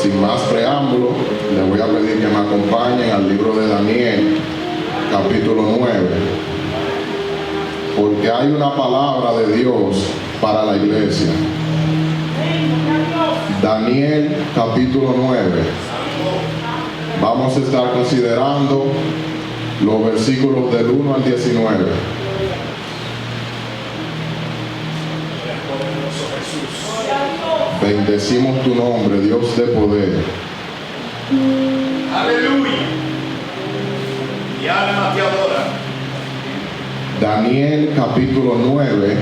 sin más preámbulo, le voy a pedir que me acompañen al libro de Daniel, capítulo 9, porque hay una palabra de Dios para la iglesia. Daniel, capítulo 9. Vamos a estar considerando los versículos del 1 al 19. Bendecimos tu nombre, Dios de poder. Aleluya. Y alma te adora. Daniel capítulo 9,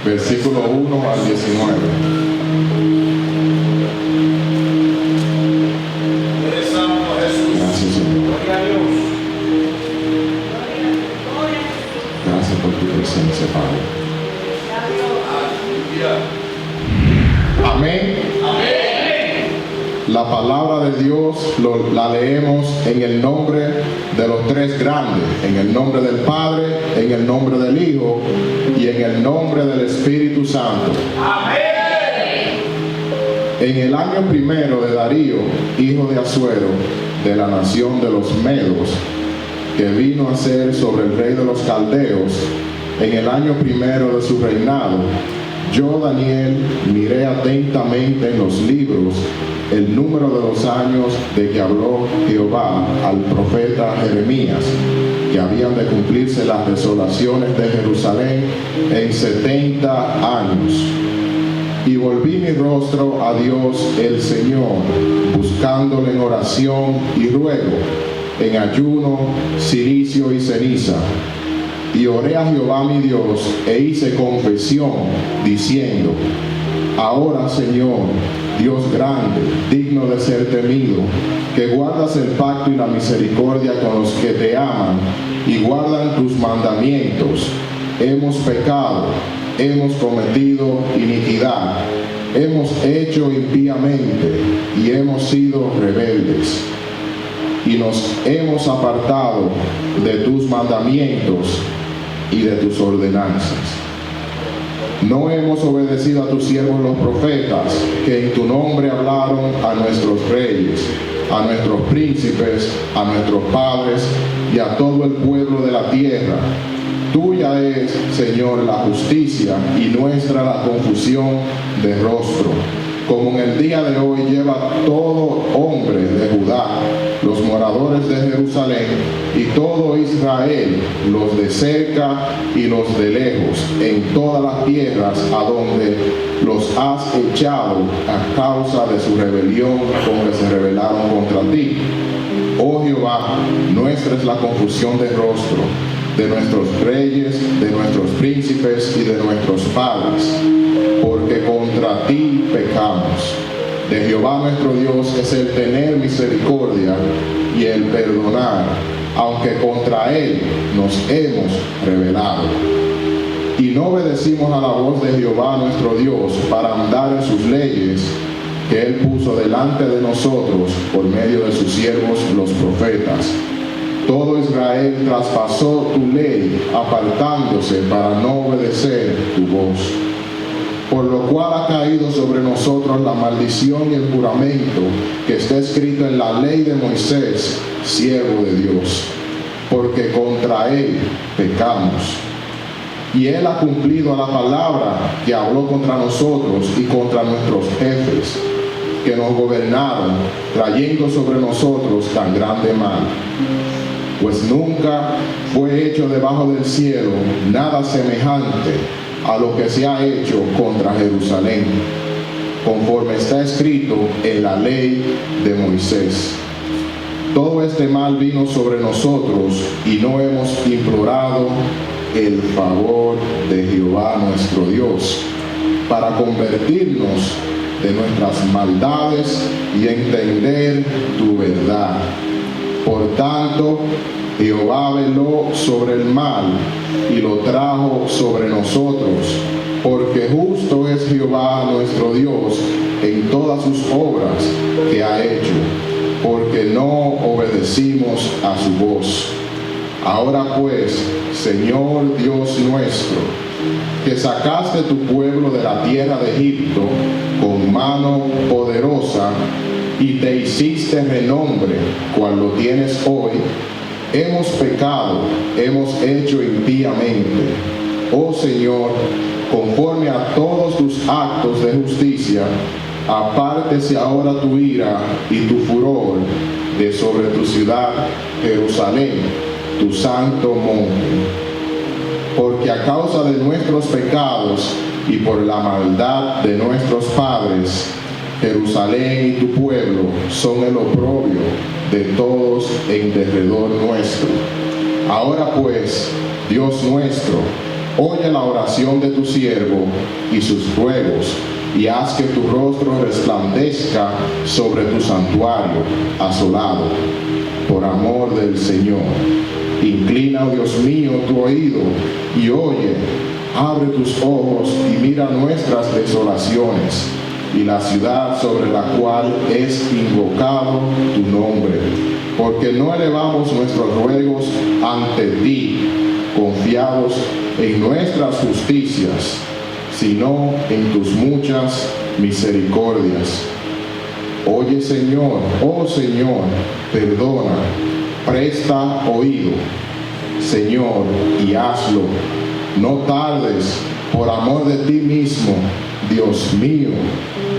versículo 1 al 19. Eres santo, Jesús. Gracias, Señor. Gloria a Dios. Gracias por tu presencia, Padre. Aleluya. Amén. Amén. La palabra de Dios la leemos en el nombre de los tres grandes, en el nombre del Padre, en el nombre del Hijo y en el nombre del Espíritu Santo. Amén. En el año primero de Darío, hijo de Asuero, de la nación de los Medos, que vino a ser sobre el rey de los Caldeos, en el año primero de su reinado, yo, Daniel, miré atentamente en los libros el número de los años de que habló Jehová al profeta Jeremías, que habían de cumplirse las desolaciones de Jerusalén en 70 años. Y volví mi rostro a Dios el Señor, buscándole en oración y ruego, en ayuno, cilicio y ceniza. Y oré a Jehová mi Dios e hice confesión, diciendo: ahora, Señor, Dios grande, digno de ser temido, que guardas el pacto y la misericordia con los que te aman y guardan tus mandamientos. Hemos pecado, hemos cometido iniquidad, hemos hecho impíamente y hemos sido rebeldes. Y nos hemos apartado de tus mandamientos y de tus ordenanzas. No hemos obedecido a tus siervos los profetas, que en tu nombre hablaron a nuestros reyes, a nuestros príncipes, a nuestros padres y a todo el pueblo de la tierra. Tuya es, Señor, la justicia y nuestra la confusión de rostro. Como en el día de hoy lleva todo hombre de Judá, los moradores de Jerusalén y todo Israel, los de cerca y los de lejos, en todas las tierras a donde los has echado a causa de su rebelión con que se rebelaron contra ti. Oh Jehová, nuestra es la confusión de rostro, de nuestros reyes, de nuestros príncipes y de nuestros padres, porque contra ti pecamos. De Jehová nuestro Dios es el tener misericordia y el perdonar, aunque contra él nos hemos rebelado. Y no obedecimos a la voz de Jehová nuestro Dios para andar en sus leyes, que él puso delante de nosotros por medio de sus siervos los profetas. Todo Israel traspasó tu ley, apartándose para no obedecer tu voz. Por lo cual ha caído sobre nosotros la maldición y el juramento que está escrito en la ley de Moisés, siervo de Dios, porque contra él pecamos. Y él ha cumplido a la palabra que habló contra nosotros y contra nuestros jefes, que nos gobernaron, trayendo sobre nosotros tan grande mal. Pues nunca fue hecho debajo del cielo nada semejante a lo que se ha hecho contra Jerusalén, conforme está escrito en la ley de Moisés. Todo este mal vino sobre nosotros y no hemos implorado el favor de Jehová nuestro Dios, para convertirnos de nuestras maldades y entender tu verdad. Por tanto, Jehová veló sobre el mal y lo trajo sobre nosotros, porque justo es Jehová nuestro Dios en todas sus obras que ha hecho, porque no obedecimos a su voz. Ahora pues, Señor Dios nuestro, que sacaste tu pueblo de la tierra de Egipto con mano poderosa y te hiciste renombre, cual lo tienes hoy. Hemos pecado, hemos hecho impíamente. Oh Señor, conforme a todos tus actos de justicia, apártese ahora tu ira y tu furor de sobre tu ciudad, Jerusalén, tu santo monte. Porque a causa de nuestros pecados y por la maldad de nuestros padres, Jerusalén y tu pueblo son el oprobio de todos en derredor nuestro. Ahora pues, Dios nuestro, oye la oración de tu siervo y sus ruegos, y haz que tu rostro resplandezca sobre tu santuario asolado, por amor del Señor. Inclina, oh Dios mío, tu oído y oye, abre tus ojos y mira nuestras desolaciones y la ciudad sobre la cual es invocado tu nombre, porque no elevamos nuestros ruegos ante ti, confiados en nuestras justicias, sino en tus muchas misericordias. Oye, Señor, oh Señor, perdona, presta oído, Señor, y hazlo. No tardes, por amor de ti mismo, Dios mío,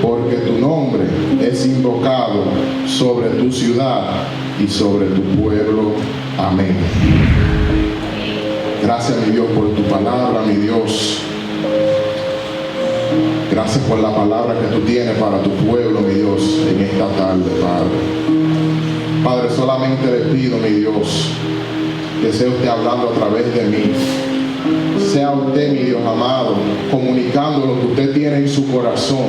porque tu nombre es invocado sobre tu ciudad y sobre tu pueblo. Amén. Gracias, mi Dios, por tu palabra, mi Dios. Gracias por la palabra que tú tienes para tu pueblo, mi Dios, en esta tarde, Padre. Padre, solamente le pido, mi Dios, que sea usted hablando a través de mí. Sea usted, mi Dios amado, comunicando lo que usted tiene en su corazón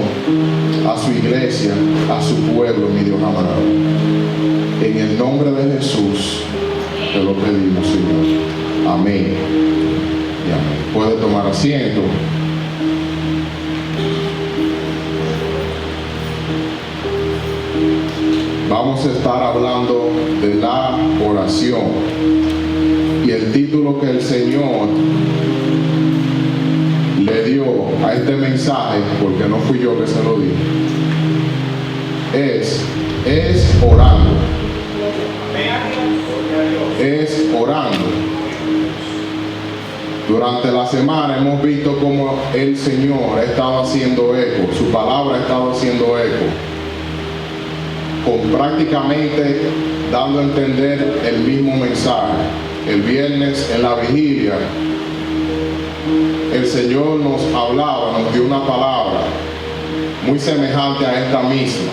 a su iglesia, a su pueblo, mi Dios amado. En el nombre de Jesús te lo pedimos, Señor. Amén. Y amén. Puede tomar asiento. Vamos a estar hablando de la oración. Y el título que el Señor le dio a este mensaje, porque no fui yo que se lo di, es orando. Es orando. Durante la semana hemos visto cómo el Señor ha estado haciendo eco, su palabra ha estado haciendo eco, con prácticamente dando a entender el mismo mensaje. El viernes en la vigilia, el Señor nos hablaba, nos dio una palabra muy semejante a esta misma,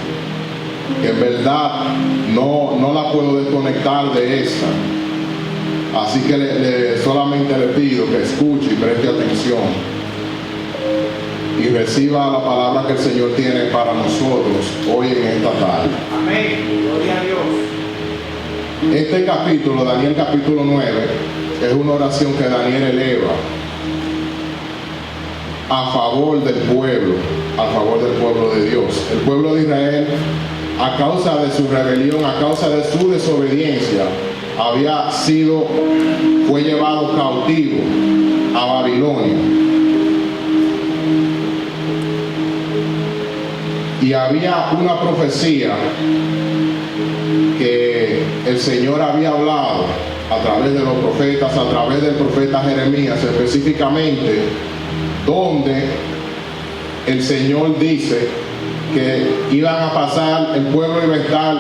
que en verdad no la puedo desconectar de esta. Así que solamente le pido que escuche y preste atención y reciba la palabra que el Señor tiene para nosotros hoy en esta tarde. Amén. Gloria a Dios. Este capítulo, Daniel capítulo 9, es una oración que Daniel eleva a favor del pueblo de Dios. El pueblo de Israel, a causa de su rebelión, a causa de su desobediencia, fue llevado cautivo a Babilonia. Y había una profecía que el Señor había hablado a través de los profetas, a través del profeta Jeremías específicamente, donde el Señor dice que iban a pasar, el pueblo iba a estar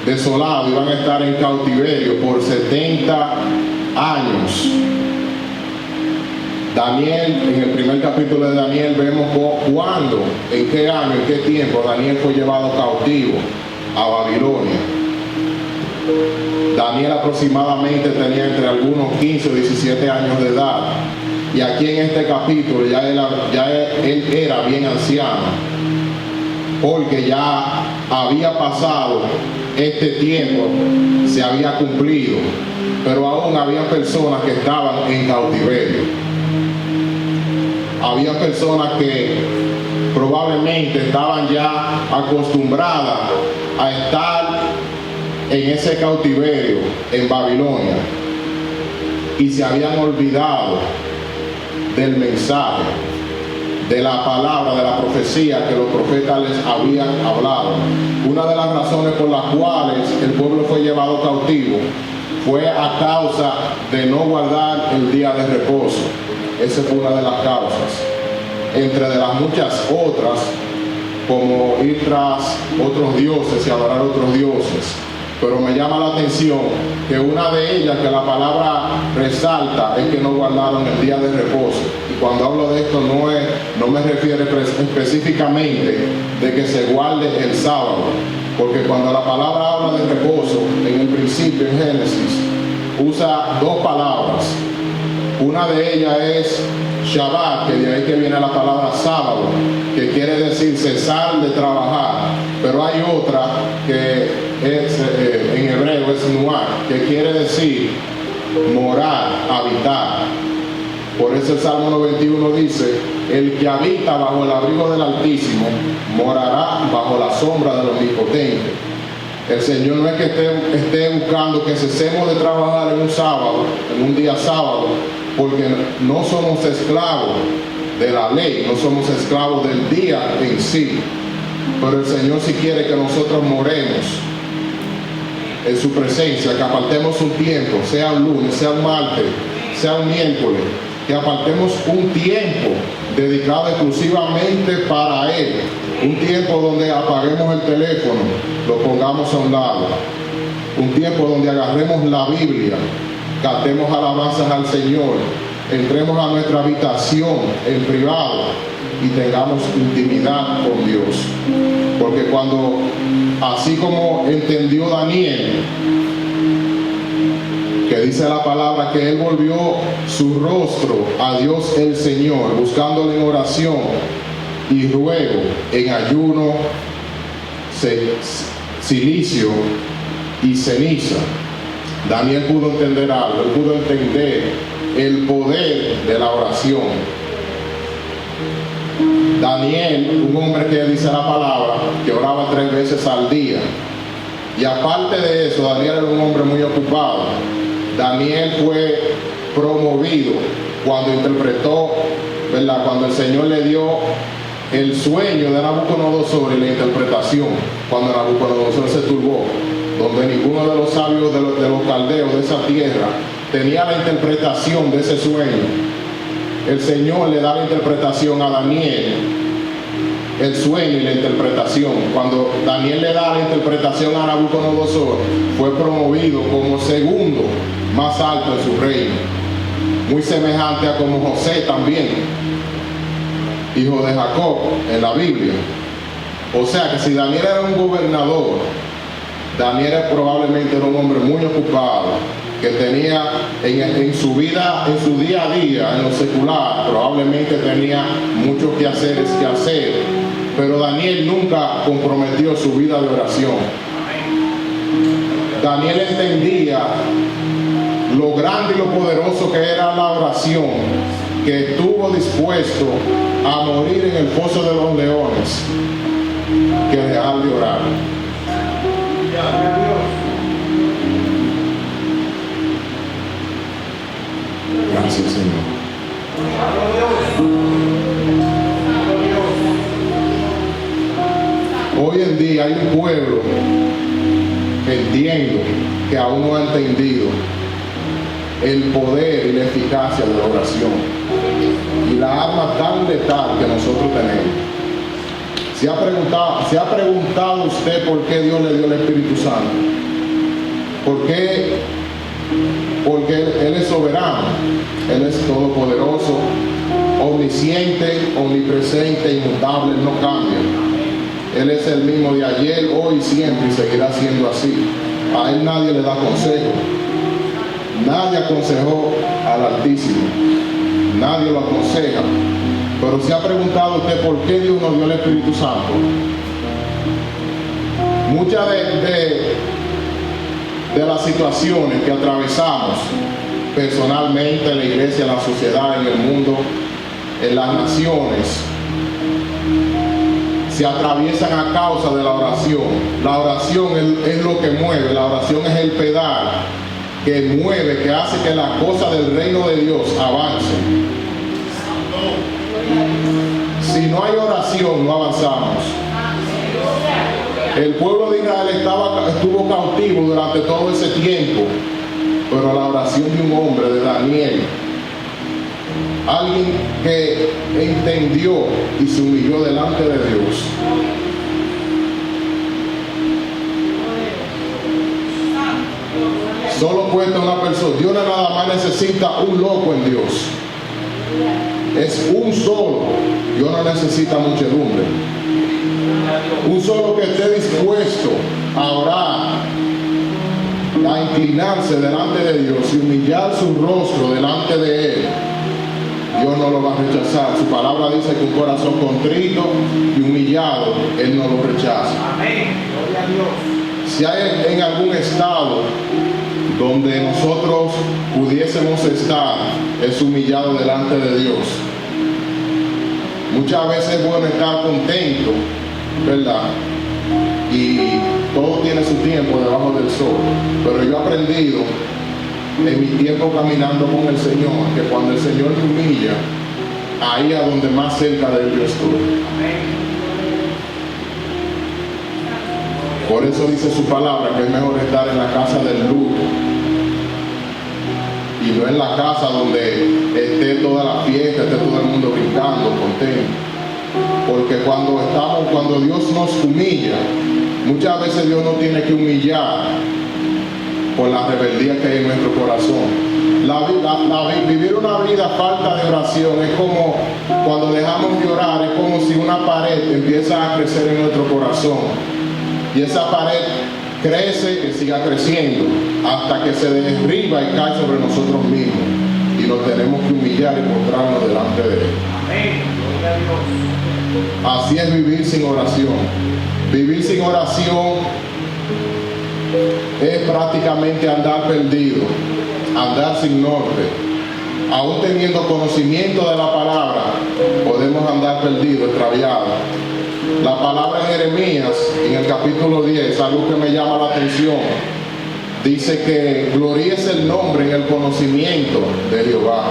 desolado, iban a estar en cautiverio por 70 años. Daniel, en el primer capítulo de Daniel vemos cuándo, en qué año, en qué tiempo Daniel fue llevado cautivo a Babilonia. Daniel aproximadamente tenía entre algunos 15 o 17 años de edad, y aquí en este capítulo ya él era bien anciano, porque ya había pasado este tiempo, se había cumplido, pero aún había personas que estaban en cautiverio. Había personas que probablemente estaban ya acostumbradas a estar en ese cautiverio en Babilonia y se habían olvidado del mensaje de la palabra, de la profecía que los profetas les habían hablado. Una de las razones por las cuales el pueblo fue llevado cautivo fue a causa de no guardar el día de reposo. Esa fue una de las causas. Entre de las muchas otras, como ir tras otros dioses y adorar otros dioses. Pero me llama la atención que una de ellas que la palabra resalta es que no guardaron el día de reposo. Y cuando hablo de esto no me refiero específicamente de que se guarde el sábado, porque cuando la palabra habla de reposo, en el principio, en Génesis, usa dos palabras. Una de ellas es Shabbat, que de ahí que viene la palabra sábado, que quiere decir cesar de trabajar. Pero hay otra que es, en hebreo es Nuar, que quiere decir morar, habitar. Por eso el Salmo 91 dice: el que habita bajo el abrigo del Altísimo morará bajo la sombra del Omnipotente. El Señor no es que esté buscando que cesemos de trabajar en un sábado, en un día sábado, porque no somos esclavos de la ley, no somos esclavos del día en sí. Pero el Señor sí quiere que nosotros moremos en su presencia, que apartemos un tiempo, sea un lunes, sea un martes, sea un miércoles, que apartemos un tiempo dedicado exclusivamente para Él, un tiempo donde apaguemos el teléfono, lo pongamos a un lado, un tiempo donde agarremos la Biblia, cantemos alabanzas al Señor, entremos a nuestra habitación en privado y tengamos intimidad con Dios. Porque cuando, así como entendió Daniel, que dice la palabra que él volvió su rostro a Dios el Señor, buscándole en oración y ruego, en ayuno, silicio y ceniza. Daniel pudo entender algo, él pudo entender el poder de la oración. Daniel, un hombre que dice la palabra, que oraba 3 veces al día. Y aparte de eso, Daniel era un hombre muy ocupado. Daniel fue promovido cuando interpretó, ¿verdad? Cuando el Señor le dio el sueño de Nabucodonosor y la interpretación, cuando Nabucodonosor se turbó, donde ninguno de los sabios de los caldeos de esa tierra tenía la interpretación de ese sueño. El Señor le da la interpretación a Daniel, el sueño y la interpretación. Cuando Daniel le da la interpretación a Nabucodonosor, fue promovido como segundo más alto en su reino, muy semejante a como José también, hijo de Jacob en la Biblia. O sea que si Daniel era un gobernador, Daniel probablemente era un hombre muy ocupado, que tenía en su vida, en su día a día, en lo secular, probablemente tenía muchos quehaceres que hacer, pero Daniel nunca comprometió su vida de oración. Daniel entendía lo grande y lo poderoso que era la oración, que estuvo dispuesto a morir en el foso de los leones, que dejar de orar. Gracias, Señor. Hoy en día hay un pueblo, entiendo, que aún no ha entendido el poder y la eficacia de la oración y la arma tan letal que nosotros tenemos. ¿Se ha preguntado usted por qué Dios le dio el Espíritu Santo? ¿Por qué? Porque Él es soberano, Él es todopoderoso, omnisciente, omnipresente, inmutable, Él no cambia. Él es el mismo de ayer, hoy, siempre y seguirá siendo así. A Él nadie le da consejo. Nadie aconsejó al Altísimo. Nadie lo aconseja. Pero se ha preguntado usted por qué Dios nos dio el Espíritu Santo. Muchas de las situaciones que atravesamos personalmente en la iglesia, en la sociedad, en el mundo, en las naciones, se atraviesan a causa de la oración. La oración es lo que mueve, la oración es el pedal que mueve, que hace que las cosas del reino de Dios avancen. Si no hay oración, no avanzamos. El pueblo de Israel estuvo cautivo durante todo ese tiempo, pero la oración de un hombre, de Daniel, alguien que entendió y se humilló delante de Dios, solo cuesta una persona. Dios nada más necesita un loco en Dios. Es un solo. Dios no necesita muchedumbre. Un solo que esté dispuesto a orar, a inclinarse delante de Dios y humillar su rostro delante de Él. Dios no lo va a rechazar. Su palabra dice que un corazón contrito y humillado, Él no lo rechaza. Amén. Gloria a Dios. Si hay en algún estado donde nosotros pudiésemos estar, es humillado delante de Dios. Muchas veces es bueno estar contento, ¿verdad? Y todo tiene su tiempo debajo del sol. Pero yo he aprendido en mi tiempo caminando con el Señor que cuando el Señor me humilla, ahí es donde más cerca de Él yo estoy. Por eso dice su palabra que es mejor estar en la casa del luto y no en la casa donde esté toda la fiesta, esté todo el mundo brincando, contento. Porque cuando Dios nos humilla, muchas veces Dios nos tiene que humillar por la rebeldía que hay en nuestro corazón. Vivir una vida falta de oración es como cuando dejamos de orar, es como si una pared empieza a crecer en nuestro corazón. Y esa pared crece y siga creciendo hasta que se derriba y cae sobre nosotros mismos. Y nos tenemos que humillar y postrarnos delante de Él. Amén. Gloria a Dios. Así es vivir sin oración. Vivir sin oración es prácticamente andar perdido, andar sin norte. Aún teniendo conocimiento de la palabra, podemos andar perdidos, extraviados. La palabra en Jeremías, en el capítulo 10, algo que me llama la atención, dice que gloríese el nombre en el conocimiento de Jehová,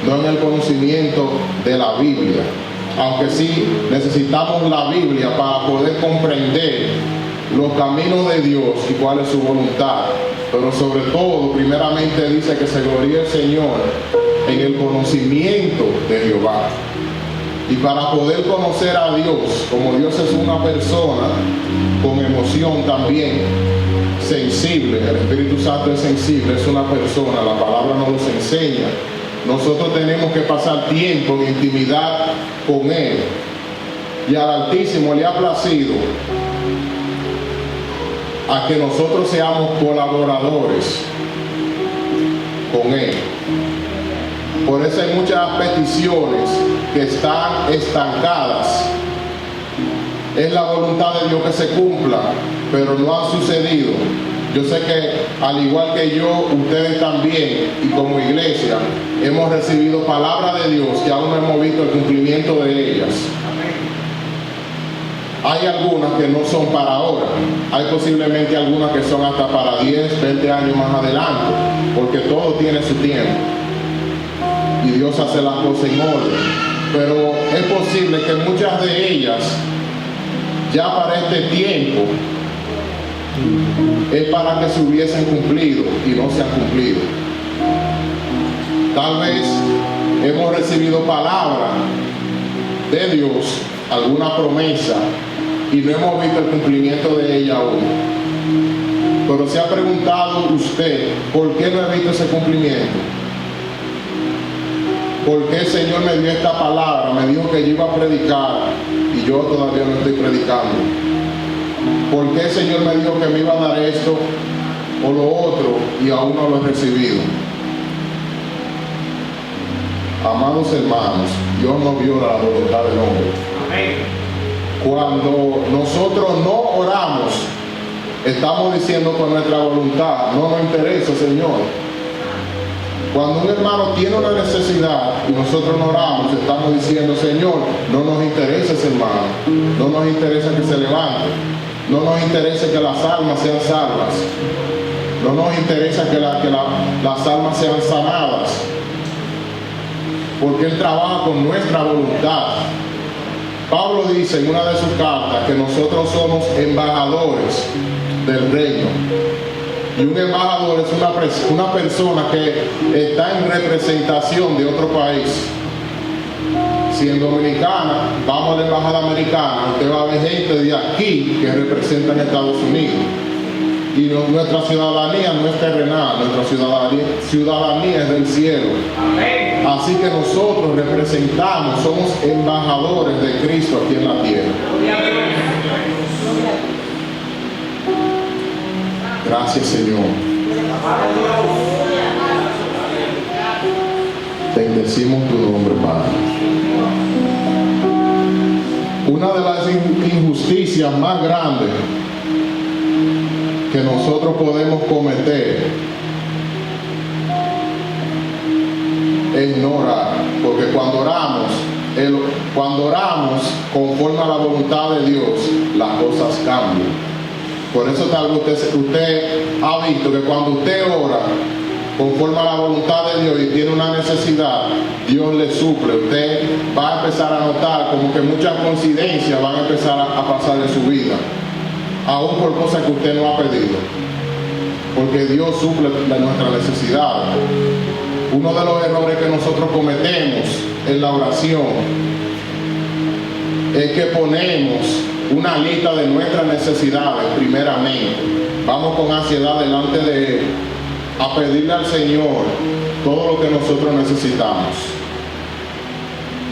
no en el conocimiento de la Biblia. Aunque sí necesitamos la Biblia para poder comprender los caminos de Dios y cuál es su voluntad. Pero sobre todo, primeramente dice que se gloríe el Señor en el conocimiento de Jehová. Y para poder conocer a Dios, como Dios es una persona con emoción también, sensible, el Espíritu Santo es sensible, es una persona, la palabra nos lo enseña. Nosotros tenemos que pasar tiempo en intimidad con Él. Y al Altísimo le ha placido a que nosotros seamos colaboradores con Él. Por eso hay muchas peticiones que están estancadas. Es la voluntad de Dios que se cumpla, pero no han sucedido. Yo sé que al igual que yo, ustedes también, y como iglesia, hemos recibido palabra de Dios y aún no hemos visto el cumplimiento de ellas. Hay algunas que no son para ahora. Hay posiblemente algunas que son hasta para 10, 20 años más adelante, porque todo tiene su tiempo. Y Dios hace las cosas en orden. Pero es posible que muchas de ellas, ya para este tiempo, es para que se hubiesen cumplido y no se han cumplido. Tal vez hemos recibido palabra de Dios, alguna promesa, y no hemos visto el cumplimiento de ella aún. Pero se ha preguntado usted, ¿por qué no he visto ese cumplimiento? ¿Por qué el Señor me dio esta palabra? Me dijo que yo iba a predicar y yo todavía no estoy predicando. ¿Por qué el Señor me dijo que me iba a dar esto o lo otro y aún no lo he recibido? Amados hermanos, Dios no viola la voluntad del hombre. Amén. Cuando nosotros no oramos, estamos diciendo con nuestra voluntad, no nos interesa, Señor. Cuando un hermano tiene una necesidad y nosotros no oramos, estamos diciendo, Señor, no nos interesa ese hermano, no nos interesa que se levante, no nos interesa que las almas sean salvas, no nos interesa que las almas sean sanadas, porque Él trabaja con nuestra voluntad. Pablo dice en una de sus cartas que nosotros somos embajadores del reino. Y un embajador es una persona que está en representación de otro país. Si en Dominicana vamos a la embajada americana, usted va a ver gente de aquí que representan a Estados Unidos. Y nuestra ciudadanía no es terrenal, nuestra ciudadanía es del cielo. Amén. Así que nosotros representamos, somos embajadores de Cristo aquí en la tierra. Gloria a Dios. Gracias, Señor. Amado Dios. Bendecimos tu nombre, Padre. Una de las injusticias más grandes que nosotros podemos cometer es no orar, porque cuando oramos conforme a la voluntad de Dios, las cosas cambian. Por eso tal vez usted ha visto que cuando usted ora conforme a la voluntad de Dios y tiene una necesidad, Dios le suple. Usted va a empezar a notar como que muchas coincidencias van a empezar a pasar en su vida, aún por cosas que usted no ha pedido, porque Dios suple nuestras necesidades. Uno de los errores que nosotros cometemos en la oración es que ponemos una lista de nuestras necesidades primeramente. Vamos con ansiedad delante de Él a pedirle al Señor todo lo que nosotros necesitamos.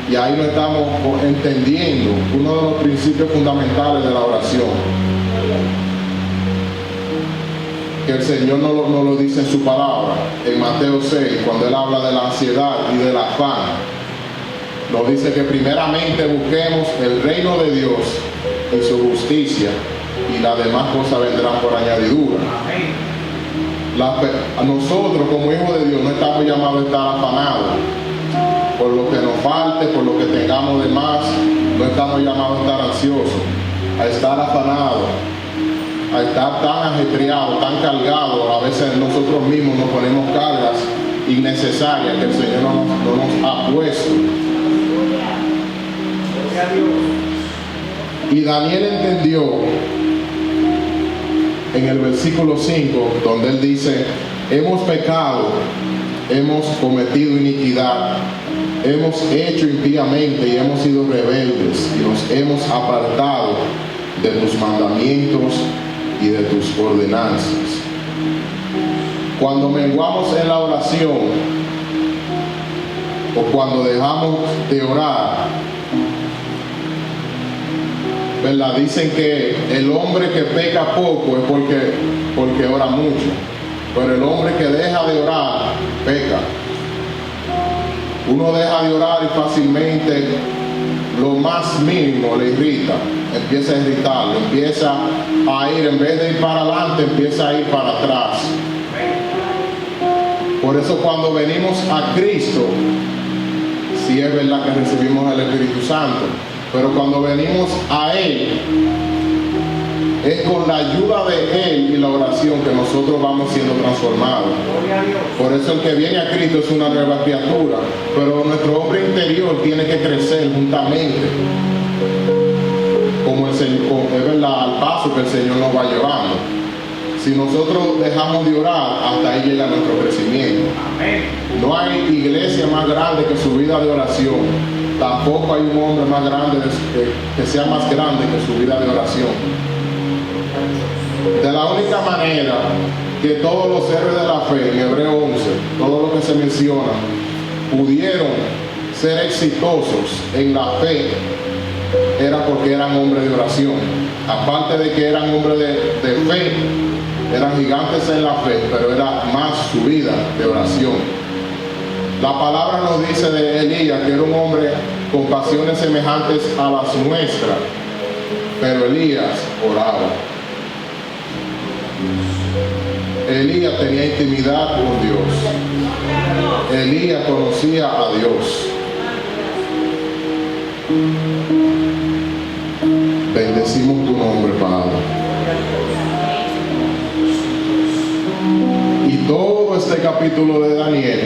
Y ahí no estamos entendiendo uno de los principios fundamentales de la oración, que el Señor nos lo dice en su palabra, en Mateo 6, cuando Él habla de la ansiedad y del afán. Nos dice que primeramente busquemos el reino de Dios y su justicia, y las demás cosas vendrán por añadidura. Nosotros como hijos de Dios no estamos llamados a estar afanados por lo que nos falte, por lo que tengamos de más. No estamos llamados a estar ansiosos, a estar afanados, a estar tan ajetreados, tan cargados. A veces nosotros mismos nos ponemos cargas innecesarias que el Señor no nos ha puesto. Gloria a Dios. Y Daniel entendió en el versículo 5, donde él dice: hemos pecado, hemos cometido iniquidad, hemos hecho impíamente y hemos sido rebeldes y nos hemos apartado de tus mandamientos y de tus ordenanzas. Cuando menguamos en la oración o cuando dejamos de orar, ¿verdad? Dicen que el hombre que peca poco es porque ora mucho, pero el hombre que deja de orar peca. Uno deja de orar y fácilmente lo más mínimo le irrita, empieza a irritarlo, empieza a ir, en vez de ir para adelante, empieza a ir para atrás. Por eso cuando venimos a Cristo, sí es verdad que recibimos el Espíritu Santo, pero cuando venimos a Él, es con la ayuda de Él y la oración que nosotros vamos siendo transformados. Gloria a Dios. Por eso el que viene a Cristo es una nueva criatura, pero nuestro hombre interior tiene que crecer juntamente, como el Señor, es verdad, al paso que el Señor nos va llevando. Si nosotros dejamos de orar, hasta ahí llega nuestro crecimiento. Amén. No hay iglesia más grande que su vida de oración. Tampoco hay un hombre más grande que sea más grande que su vida de oración. De la única manera que todos los héroes de la fe, en Hebreo 11, todo lo que se menciona, pudieron ser exitosos en la fe, era porque eran hombres de oración. Aparte de que eran hombres de fe, eran gigantes en la fe, pero era más su vida de oración. La palabra nos dice de Elías que era un hombre con pasiones semejantes a las nuestras, pero Elías oraba. Elías tenía intimidad con Dios. Elías conocía a Dios. Bendecimos tu nombre, Padre. Y todo este capítulo de Daniel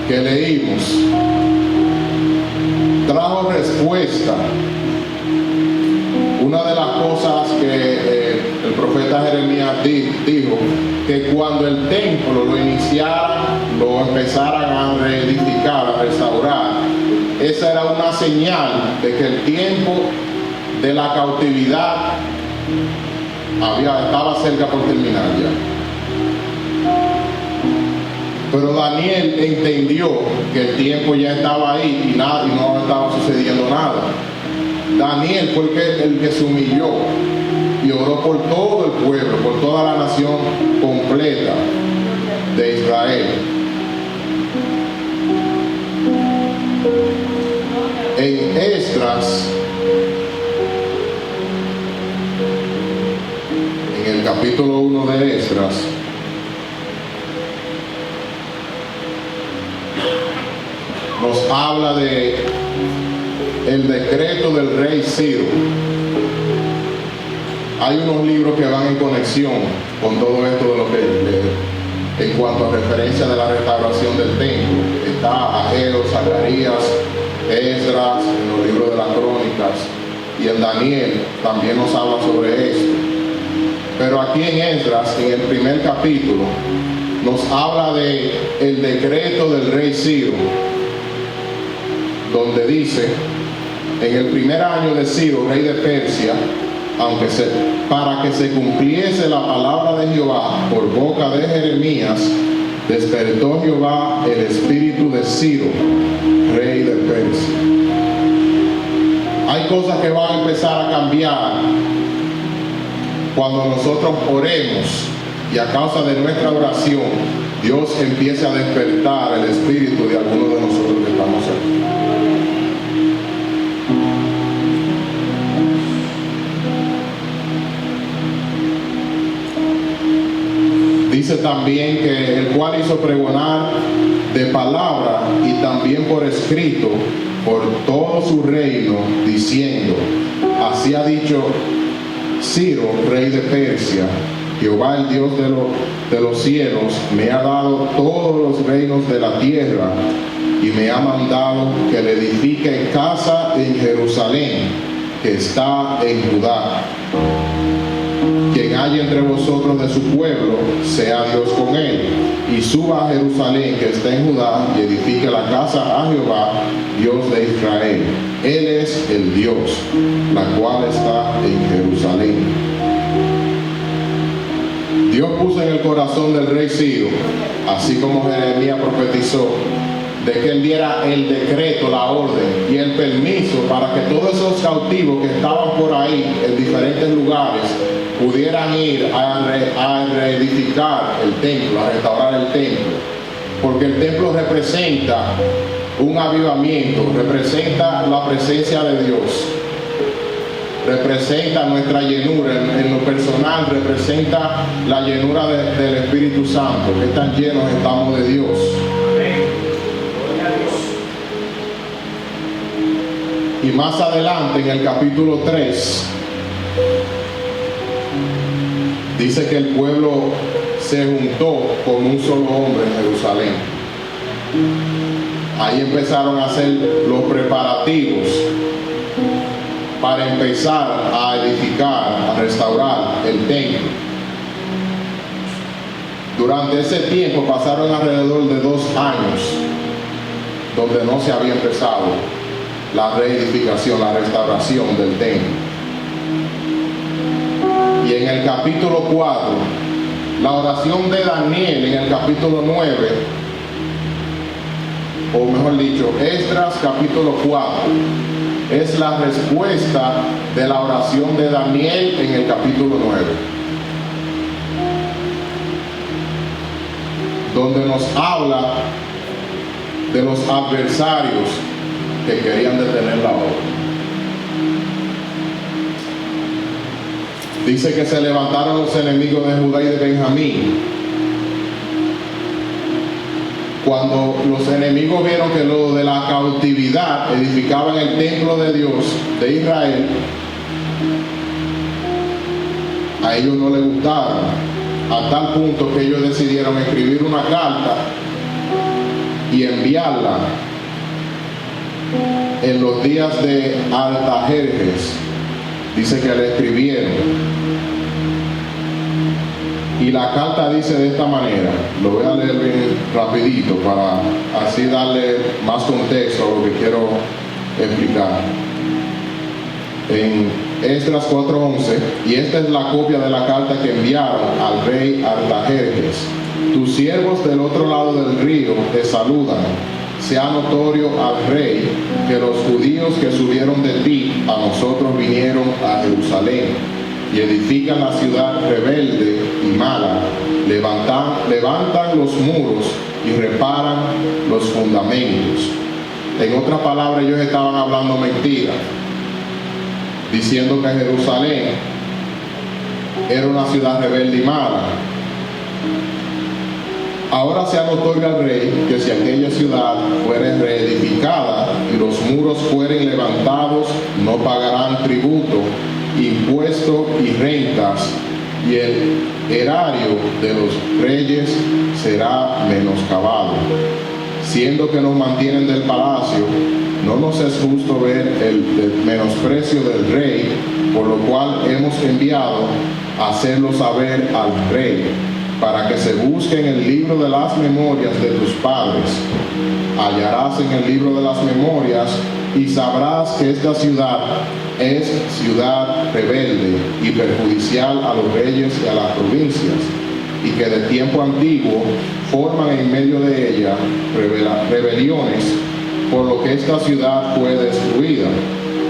que leímos trajo respuesta. Una de las cosas que el profeta Jeremías dijo, que cuando el templo lo iniciaran, lo empezaran a reedificar, a restaurar, esa era una señal de que el tiempo de la cautividad estaba cerca por terminar ya. Pero Daniel entendió que el tiempo ya estaba ahí y no estaba sucediendo nada. Daniel fue el que se humilló y oró por todo el pueblo, por toda la nación completa de Israel. En Esdras, en el capítulo 1 de Esdras, nos habla de el decreto del rey Ciro. Hay unos libros que van en conexión con todo esto de lo que en cuanto a referencia de la restauración del templo. Está Ageo, Zacarías, Esdras, en los libros de las crónicas, y en Daniel también nos habla sobre esto. Pero aquí en Esdras, en el primer capítulo, nos habla de el decreto del rey Ciro, donde dice: en el primer año de Ciro, rey de Persia, para que se cumpliese la palabra de Jehová por boca de Jeremías, despertó Jehová el espíritu de Ciro, rey de Persia. Hay cosas que van a empezar a cambiar cuando nosotros oremos y a causa de nuestra oración Dios empiece a despertar el espíritu de algunos de nosotros que estamos aquí. Dice también que el cual hizo pregonar de palabra y también por escrito por todo su reino, diciendo: así ha dicho Ciro, rey de Persia, Jehová el Dios de los cielos me ha dado todos los reinos de la tierra y me ha mandado que le edifique casa en Jerusalén, que está en Judá. Quien haya entre vosotros de su pueblo, sea Dios con él, y suba a Jerusalén, que está en Judá, y edifique la casa a Jehová, Dios de Israel. Él es el Dios, la cual está en Jerusalén. Dios puso en el corazón del rey Ciro, así como Jeremías profetizó, de que él diera el decreto, la orden y el permiso para que todos esos cautivos que estaban por ahí en diferentes lugares pudieran ir a reedificar el templo, a restaurar el templo, porque el templo representa un avivamiento, representa la presencia de Dios, representa nuestra llenura, en lo personal representa la llenura del Espíritu Santo, que tan llenos estamos de Dios. Y más adelante en el capítulo 3 dice que el pueblo se juntó con un solo hombre en Jerusalén. Ahí empezaron a hacer los preparativos para empezar a edificar, a restaurar el templo. Durante ese tiempo pasaron alrededor de 2 años donde no se había empezado la reedificación, la restauración del templo. Y en el capítulo 4, la oración de Daniel en el capítulo 9, o mejor dicho, Esdras capítulo 4, es la respuesta de la oración de Daniel en el capítulo 9, donde nos habla de los adversarios que querían detener la obra. Dice que se levantaron los enemigos de Judá y de Benjamín. Cuando los enemigos vieron que lo de la cautividad edificaban el templo de Dios de Israel, a ellos no les gustaron, a tal punto que ellos decidieron escribir una carta y enviarla en los días de Artajerjes. Dice que le escribieron. Y la carta dice de esta manera, lo voy a leer bien rapidito para así darle más contexto a lo que quiero explicar. En Esdras 4:11, y esta es la copia de la carta que enviaron al rey Artajerjes. Tus siervos del otro lado del río te saludan. Sea notorio al rey que los judíos que subieron de ti a nosotros vinieron a Jerusalén y edifican la ciudad rebelde y mala, levantan los muros y reparan los fundamentos. En otras palabras, ellos estaban hablando mentira, diciendo que Jerusalén era una ciudad rebelde y mala. Ahora sea notorio al rey que si aquella ciudad fuere reedificada y los muros fueren levantados, no pagarán tributo, impuestos y rentas, y el erario de los reyes será menoscabado. Siendo que nos mantienen del palacio, no nos es justo ver el menosprecio del rey, por lo cual hemos enviado a hacerlo saber al rey, para que se busque en el libro de las memorias de tus padres. Hallarás en el libro de las memorias y sabrás que esta ciudad es ciudad rebelde y perjudicial a los reyes y a las provincias, y que de tiempo antiguo forman en medio de ella rebeliones, por lo que esta ciudad fue destruida.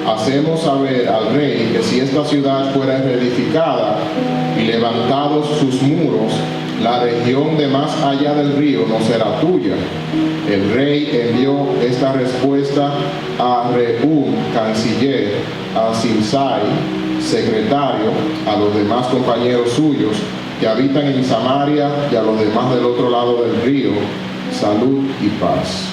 Hacemos saber al rey que si esta ciudad fuera reedificada y levantados sus muros, la región de más allá del río no será tuya. El rey envió esta respuesta a Rehum, canciller, a Simsai, secretario, a los demás compañeros suyos que habitan en Samaria y a los demás del otro lado del río, salud y paz.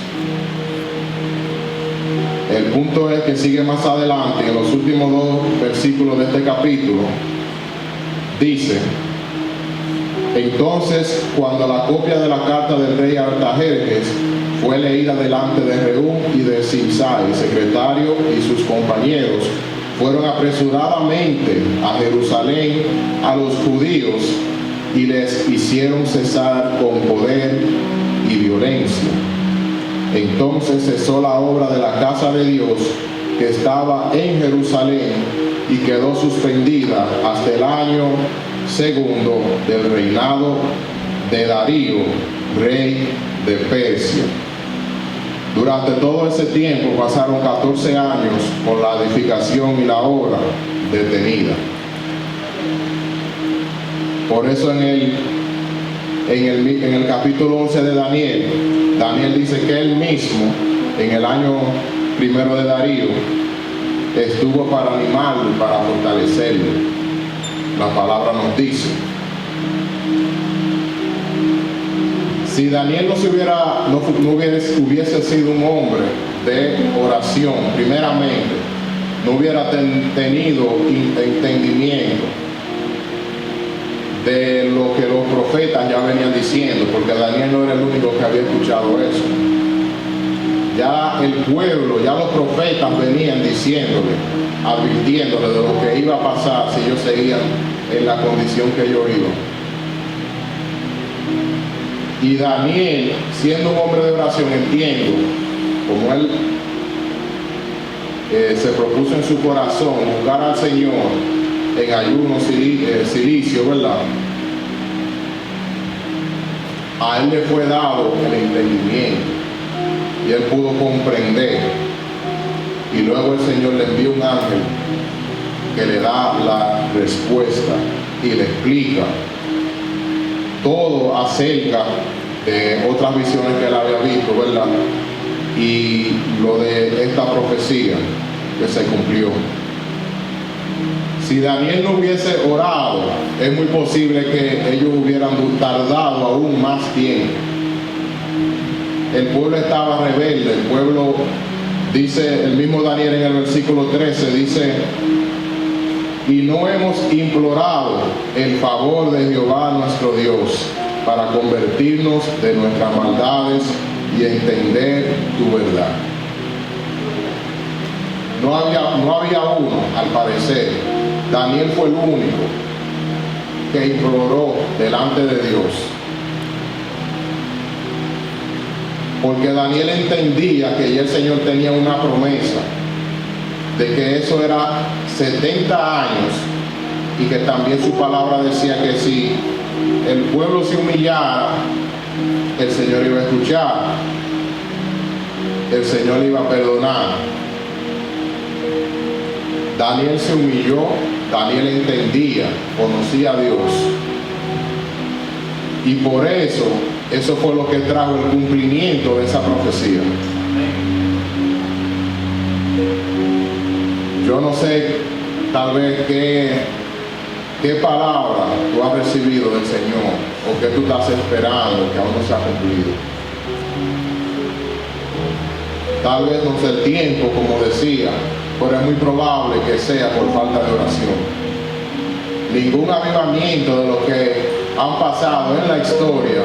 El punto es que sigue más adelante, en los últimos 2 versículos de este capítulo, dice: entonces, cuando la copia de la carta del rey Artajerjes fue leída delante de Rehum y de Simsai, secretario, y sus compañeros, fueron apresuradamente a Jerusalén a los judíos y les hicieron cesar con poder y violencia. Entonces cesó la obra de la casa de Dios que estaba en Jerusalén y quedó suspendida hasta el año 2 del reinado de Darío, rey de Persia. Durante todo ese tiempo pasaron 14 años con la edificación y la obra detenida. Por eso en el capítulo 11 de Daniel, Daniel dice que él mismo, en el año 1 de Darío, estuvo para animarlo y para fortalecerlo. La palabra nos dice: si Daniel no hubiese sido un hombre de oración, primeramente, no hubiera tenido entendimiento de lo que los profetas ya venían diciendo, porque Daniel no era el único que había escuchado eso. Ya el pueblo, ya los profetas venían diciéndole, advirtiéndole de lo que iba a pasar si ellos seguían en la condición que ellos iban. Y Daniel, siendo un hombre de oración, entiendo, como él se propuso en su corazón buscar al Señor en ayuno, silicio, ¿verdad? A él le fue dado el entendimiento y él pudo comprender, y luego el Señor le envía un ángel que le da la respuesta y le explica todo acerca de otras visiones que él había visto, ¿verdad? Y lo de esta profecía que se cumplió. Si Daniel no hubiese orado, es muy posible que ellos hubieran tardado aún más tiempo. El pueblo estaba rebelde, el pueblo, dice el mismo Daniel en el versículo 13, dice: y no hemos implorado el favor de Jehová nuestro Dios para convertirnos de nuestras maldades y entender tu verdad. no había uno, al parecer. Daniel fue el único que imploró delante de Dios. Porque Daniel entendía que ya el Señor tenía una promesa de que eso era 70 años y que también su palabra decía que si el pueblo se humillara, el Señor iba a escuchar, el Señor iba a perdonar. Daniel se humilló, Daniel entendía, conocía a Dios. Y por eso, eso fue lo que trajo el cumplimiento de esa profecía. Yo no sé, tal vez, qué palabra tú has recibido del Señor o que tú estás esperando que aún no se ha cumplido. Tal vez no sea el tiempo, como decía, pero es muy probable que sea por falta de oración. Ningún avivamiento de los que han pasado en la historia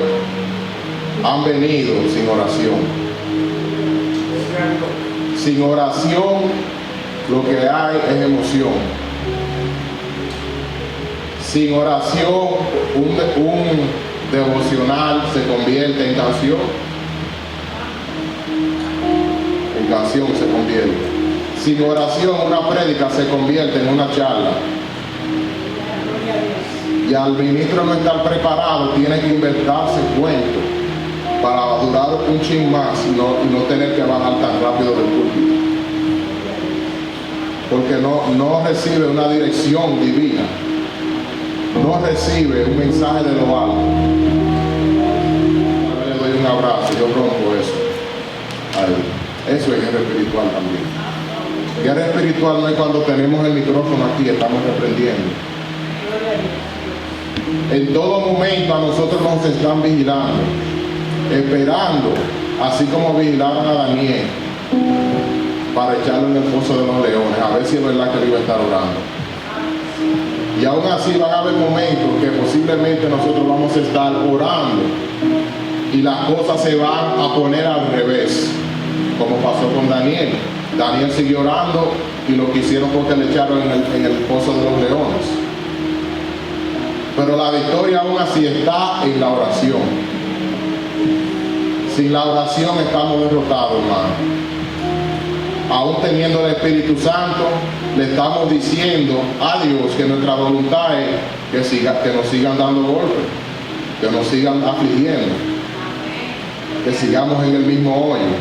han venido sin oración. Sin oración, lo que hay es emoción. Sin oración, un devocional se convierte en canción. En canción se convierte. Sin oración, una prédica se convierte en una charla. Y al ministro no estar preparado, tiene que inventarse cuento para durar un chin más y no tener que bajar tan rápido del púlpito. Porque no recibe una dirección divina, no recibe un mensaje de lo alto. Yo le doy un abrazo, yo rompo eso. Ay, eso es guerra espiritual también. Guerra espiritual no es cuando tenemos el micrófono aquí, estamos reprendiendo. En todo momento a nosotros nos están vigilando, esperando, así como vigilaron a Daniel para echarlo en el foso de los leones, a ver si es verdad que él iba a estar orando. Y aún así van a haber momentos que posiblemente nosotros vamos a estar orando y las cosas se van a poner al revés, como pasó con Daniel. Daniel siguió orando y lo que hicieron fue que le echaron en el foso de los leones. Pero la victoria aún así está en la oración. Sin la oración estamos derrotados, hermano. Aún teniendo el Espíritu Santo, le estamos diciendo a Dios que nuestra voluntad es que nos sigan dando golpes, que nos sigan afligiendo, que sigamos en el mismo hoyo,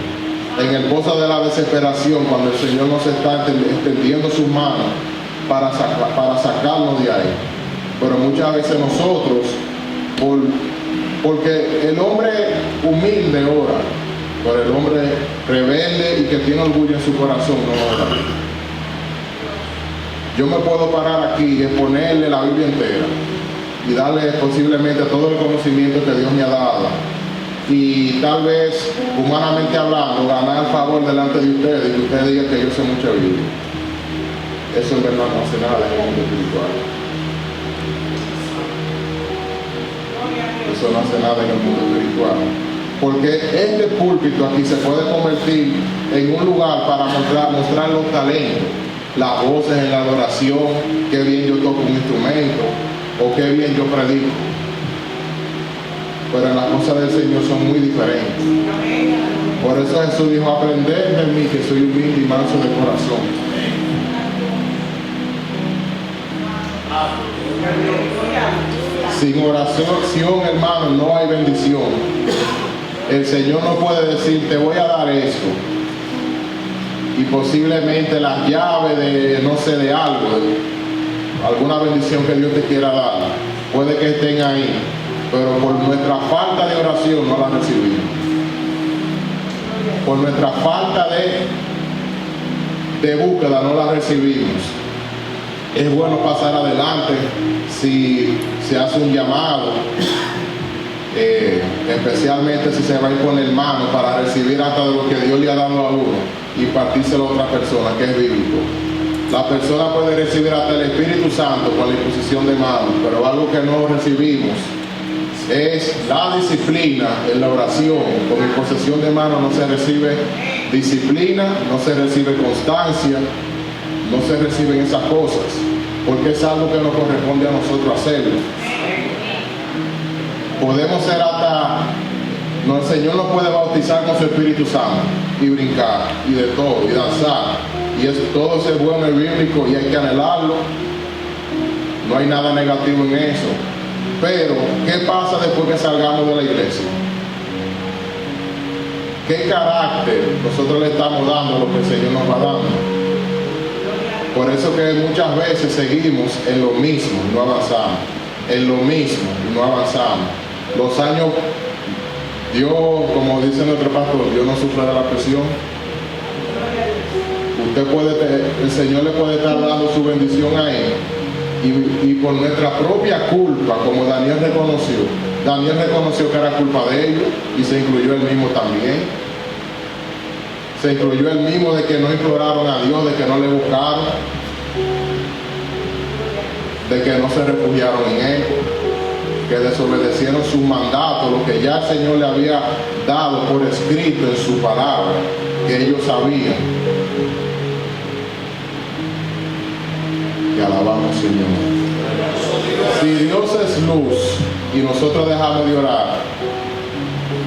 en el pozo de la desesperación, cuando el Señor nos está extendiendo sus manos para sacarnos de ahí. Pero muchas veces nosotros, porque el hombre humilde ora, pero el hombre rebelde y que tiene orgullo en su corazón no ora. Yo me puedo parar aquí y exponerle la Biblia entera y darle posiblemente todo el conocimiento que Dios me ha dado y tal vez, humanamente hablando, ganar favor delante de ustedes y que ustedes digan que yo sé mucha Biblia. Eso en verdad no hace nada en el mundo espiritual. Eso no hace nada en el mundo espiritual. Porque este púlpito aquí se puede convertir en un lugar para mostrar los talentos, las voces en la adoración, qué bien yo toco un instrumento o qué bien yo predico. Pero las cosas del Señor son muy diferentes. Por eso Jesús dijo, aprended de mí que soy humilde y manso de corazón. Sin oración, hermano, no hay bendición. El Señor no puede decir, te voy a dar esto. Y posiblemente las llaves de, no sé, de algo, alguna bendición que Dios te quiera dar, puede que estén ahí. Pero por nuestra falta de oración no la recibimos. Por nuestra falta de búsqueda no la recibimos. Es bueno pasar adelante si se hace un llamado, especialmente si se va a ir con el hermano para recibir hasta de lo que Dios le ha dado a uno y partírselo a otra persona, que es bíblico. La persona puede recibir hasta el Espíritu Santo con la imposición de manos, pero algo que no recibimos es la disciplina en la oración. Con imposición de manos no se recibe disciplina, no se recibe constancia, no se reciben esas cosas, porque es algo que nos corresponde a nosotros hacerlo. Podemos ser no, el Señor nos puede bautizar con su Espíritu Santo y brincar y de todo y danzar, y todo eso es bueno y bíblico y hay que anhelarlo, no hay nada negativo en eso. Pero ¿qué pasa después que salgamos de la iglesia? ¿Qué carácter nosotros le estamos dando a lo que el Señor nos va dando? Por eso que muchas veces seguimos en lo mismo y no avanzamos, en lo mismo y no avanzamos. Los años, Dios, como dice nuestro pastor, Dios no sufre de la presión. El Señor le puede estar dando su bendición a él, y por nuestra propia culpa, como Daniel reconoció que era culpa de ellos y se incluyó él mismo también. Se incluyó él mismo de que no imploraron a Dios, de que no le buscaron, de que no se refugiaron en él, que desobedecieron su mandato, lo que ya el Señor le había dado por escrito en su palabra, que ellos sabían. Y alabamos, Señor. Si Dios es luz y nosotros dejamos de orar,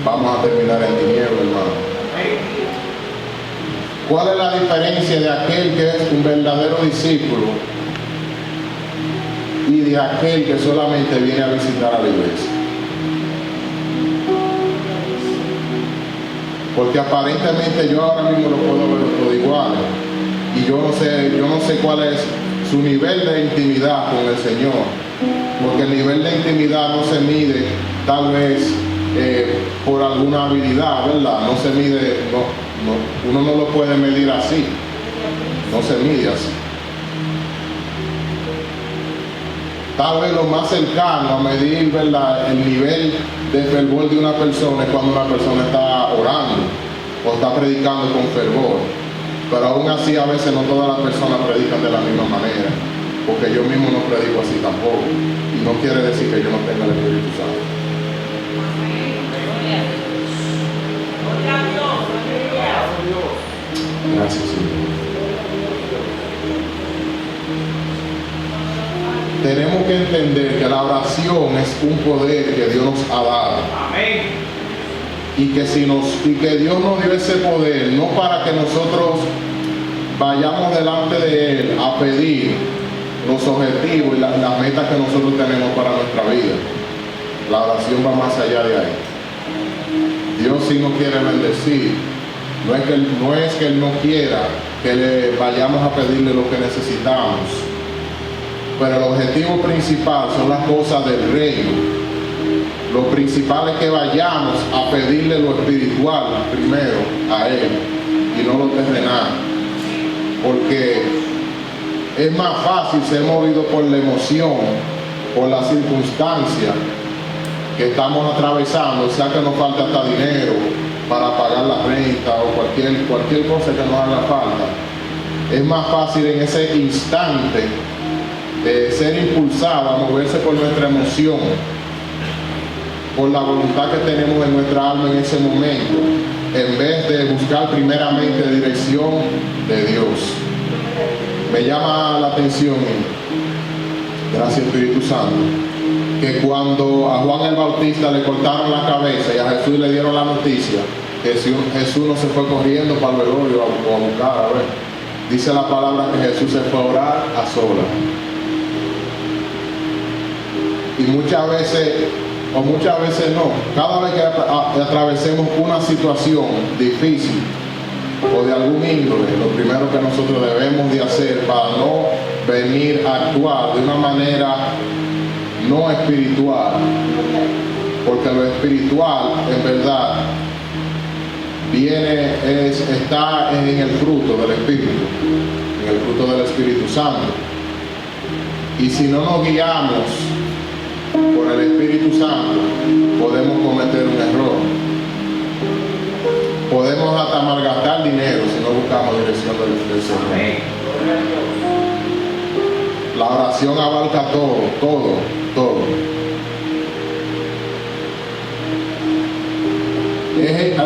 vamos a terminar en tinieblas, hermano. ¿Cuál es la diferencia de aquel que es un verdadero discípulo y de aquel que solamente viene a visitar a la iglesia? Porque aparentemente yo ahora mismo lo puedo ver todo igual, y yo no sé cuál es su nivel de intimidad con el Señor, porque el nivel de intimidad no se mide tal vez por alguna habilidad, ¿verdad? No se mide, uno no lo puede medir así, no se mide así. Tal vez lo más cercano a medir, ¿verdad?, el nivel de fervor de una persona es cuando una persona está orando o está predicando con fervor. Pero aún así a veces no todas las personas predican de la misma manera, porque yo mismo no predico así tampoco, y no quiere decir que yo no tenga el Espíritu Santo. Gracias, Señor. Tenemos que entender que la oración es un poder que Dios nos ha dado. Amén. Y que Dios nos dio ese poder no para que nosotros vayamos delante de Él a pedir los objetivos y las metas que nosotros tenemos para nuestra vida. La oración va más allá de ahí. Dios sí nos quiere bendecir. No es que Él no quiera que le vayamos a pedirle lo que necesitamos, pero el objetivo principal son las cosas del reino. Lo principal es que vayamos a pedirle lo espiritual primero a Él y no lo terrenal, porque es más fácil ser movido por la emoción, por la circunstancia que estamos atravesando, sea que nos falte hasta dinero para pagar la renta o cualquier cosa que nos haga falta. Es más fácil en ese instante ser impulsado a moverse por nuestra emoción, por la voluntad que tenemos en nuestra alma en ese momento, en vez de buscar primeramente dirección de Dios. Me llama la atención, gracias Espíritu Santo, que cuando a Juan el Bautista le cortaron la cabeza y a Jesús le dieron la noticia, Jesús no se fue corriendo para el velorio a buscar, a ver. Dice la palabra que Jesús se fue a orar a solas. Y muchas veces no, cada vez que atravesemos una situación difícil o de algún índole, lo primero que nosotros debemos de hacer para no venir a actuar de una manera no espiritual, porque lo espiritual en verdad está en el fruto del Espíritu, en el fruto del Espíritu Santo. Y si no nos guiamos por el Espíritu Santo, podemos cometer un error. Podemos hasta malgastar dinero si no buscamos dirección del Señor. La oración abarca todo.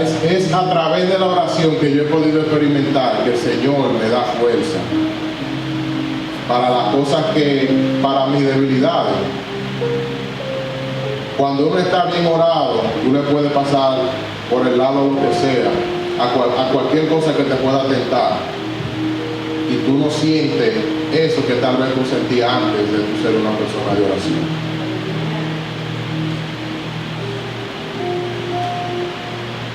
es a través de la oración que yo he podido experimentar que el Señor me da fuerza para las cosas para mis debilidades. Cuando uno está bien orado, tú le puedes pasar por el lado lo que sea, a cualquier cosa que te pueda tentar. Y tú no sientes eso que tal vez tú sentías antes de tú ser una persona de oración.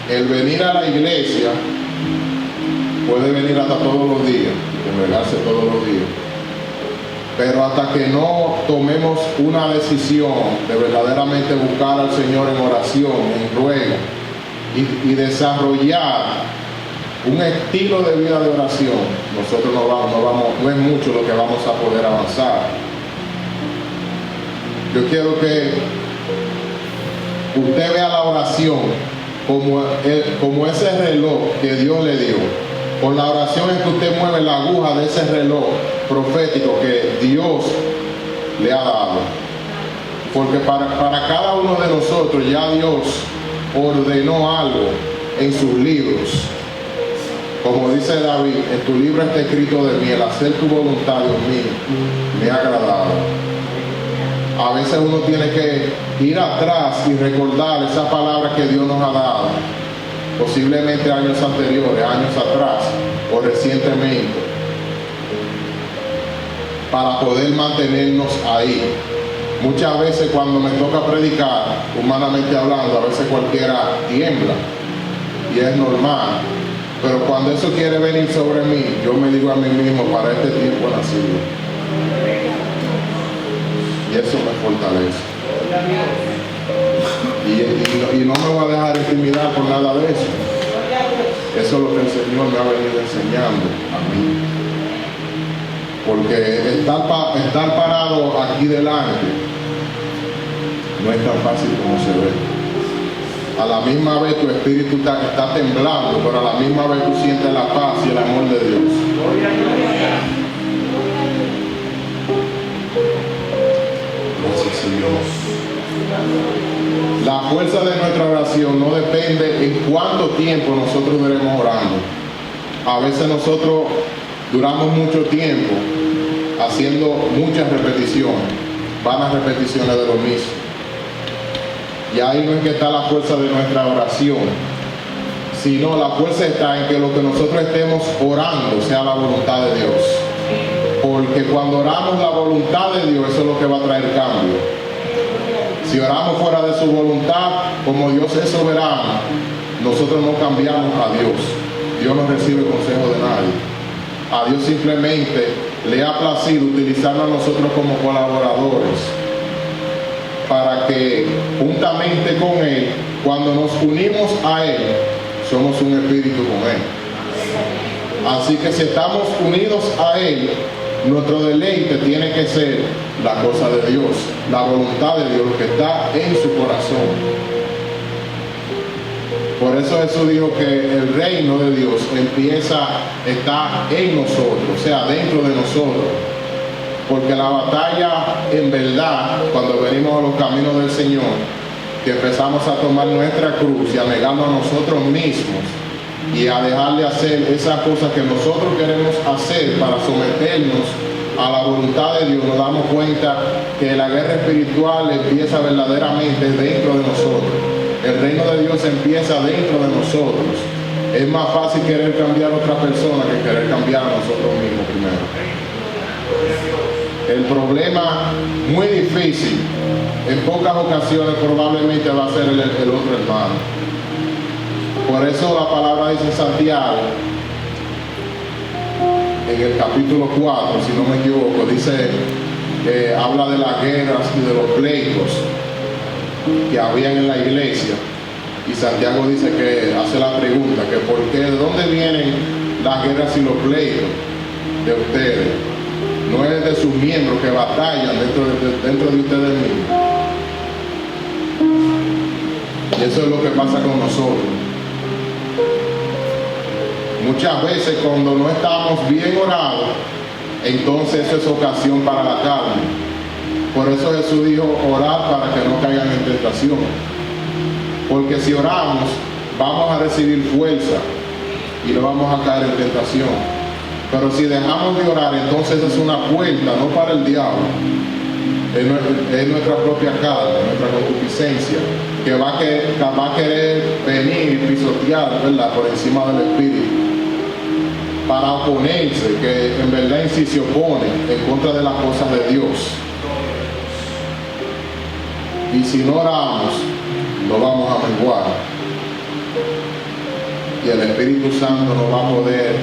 El venir a la iglesia puede venir hasta todos los días, congregarse todos los días, pero hasta que no tomemos una decisión de verdaderamente buscar al Señor en oración, en ruego y desarrollar un estilo de vida de oración, nosotros no es mucho lo que vamos a poder avanzar. Yo quiero que usted vea la oración como ese reloj que Dios le dio. Con la oración es que usted mueve la aguja de ese reloj profético que Dios le ha dado. Porque para cada uno de nosotros ya Dios ordenó algo en sus libros. Como dice David, en tu libro está escrito de mí, el hacer tu voluntad, Dios mío, me ha agradado. A veces uno tiene que ir atrás y recordar esas palabras que Dios nos ha dado, posiblemente años anteriores, años atrás o recientemente, para poder mantenernos ahí. Muchas veces cuando me toca predicar, humanamente hablando, a veces cualquiera tiembla y es normal, pero cuando eso quiere venir sobre mí, yo me digo a mí mismo, para este tiempo he nacido. Y eso me fortalece. Y no me voy a dejar intimidar por nada de eso. Eso es lo que el Señor me ha venido enseñando a mí. Porque estar parado aquí delante no es tan fácil como se ve. A la misma vez tu espíritu está temblando, pero a la misma vez tú sientes la paz y el amor de Dios. La fuerza de nuestra oración no depende en cuánto tiempo nosotros duremos orando. A veces nosotros duramos mucho tiempo haciendo muchas repeticiones, vanas repeticiones de lo mismo. Y ahí no es que está la fuerza de nuestra oración, sino la fuerza está en que lo que nosotros estemos orando sea la voluntad de Dios. Porque cuando oramos la voluntad de Dios, eso es lo que va a traer cambio. Si oramos fuera de su voluntad, como Dios es soberano, nosotros no cambiamos a Dios. Dios no recibe consejo de nadie. A Dios simplemente le ha placido utilizarnos a nosotros como colaboradores para que juntamente con Él, cuando nos unimos a Él, somos un espíritu con Él. Así que si estamos unidos a Él, nuestro deleite tiene que ser la cosa de Dios, la voluntad de Dios, lo que está en su corazón. Por eso Jesús dijo que el reino de Dios está en nosotros, o sea, dentro de nosotros. Porque la batalla, en verdad, cuando venimos a los caminos del Señor, que empezamos a tomar nuestra cruz y a negarnos a nosotros mismos y a dejar de hacer esas cosas que nosotros queremos hacer para someternos a la voluntad de Dios, nos damos cuenta que la guerra espiritual empieza verdaderamente dentro de nosotros. El reino de Dios empieza dentro de nosotros. Es más fácil querer cambiar a otra persona que querer cambiar a nosotros mismos primero. El problema muy difícil, en pocas ocasiones probablemente va a ser el otro hermano. Por eso la palabra dice en Santiago, en el capítulo 4, si no me equivoco, dice que habla de las guerras y de los pleitos que habían en la iglesia. Y Santiago dice que hace la pregunta, que por qué, ¿de dónde vienen las guerras y los pleitos de ustedes? No es de sus miembros que batallan dentro de ustedes mismos. Y eso es lo que pasa con nosotros. Muchas veces cuando no estamos bien orados, entonces eso es ocasión para la carne. Por eso Jesús dijo, orad para que no caigan en tentación. Porque si oramos, vamos a recibir fuerza y no vamos a caer en tentación. Pero si dejamos de orar, entonces es una puerta, no para el diablo, es nuestra propia carne, nuestra concupiscencia, que va a querer venir y pisotear, ¿verdad?, por encima del Espíritu, para oponerse, que en verdad en sí se opone en contra de las cosas de Dios. Y si no oramos, no vamos a menguar. Y el Espíritu Santo nos va a poder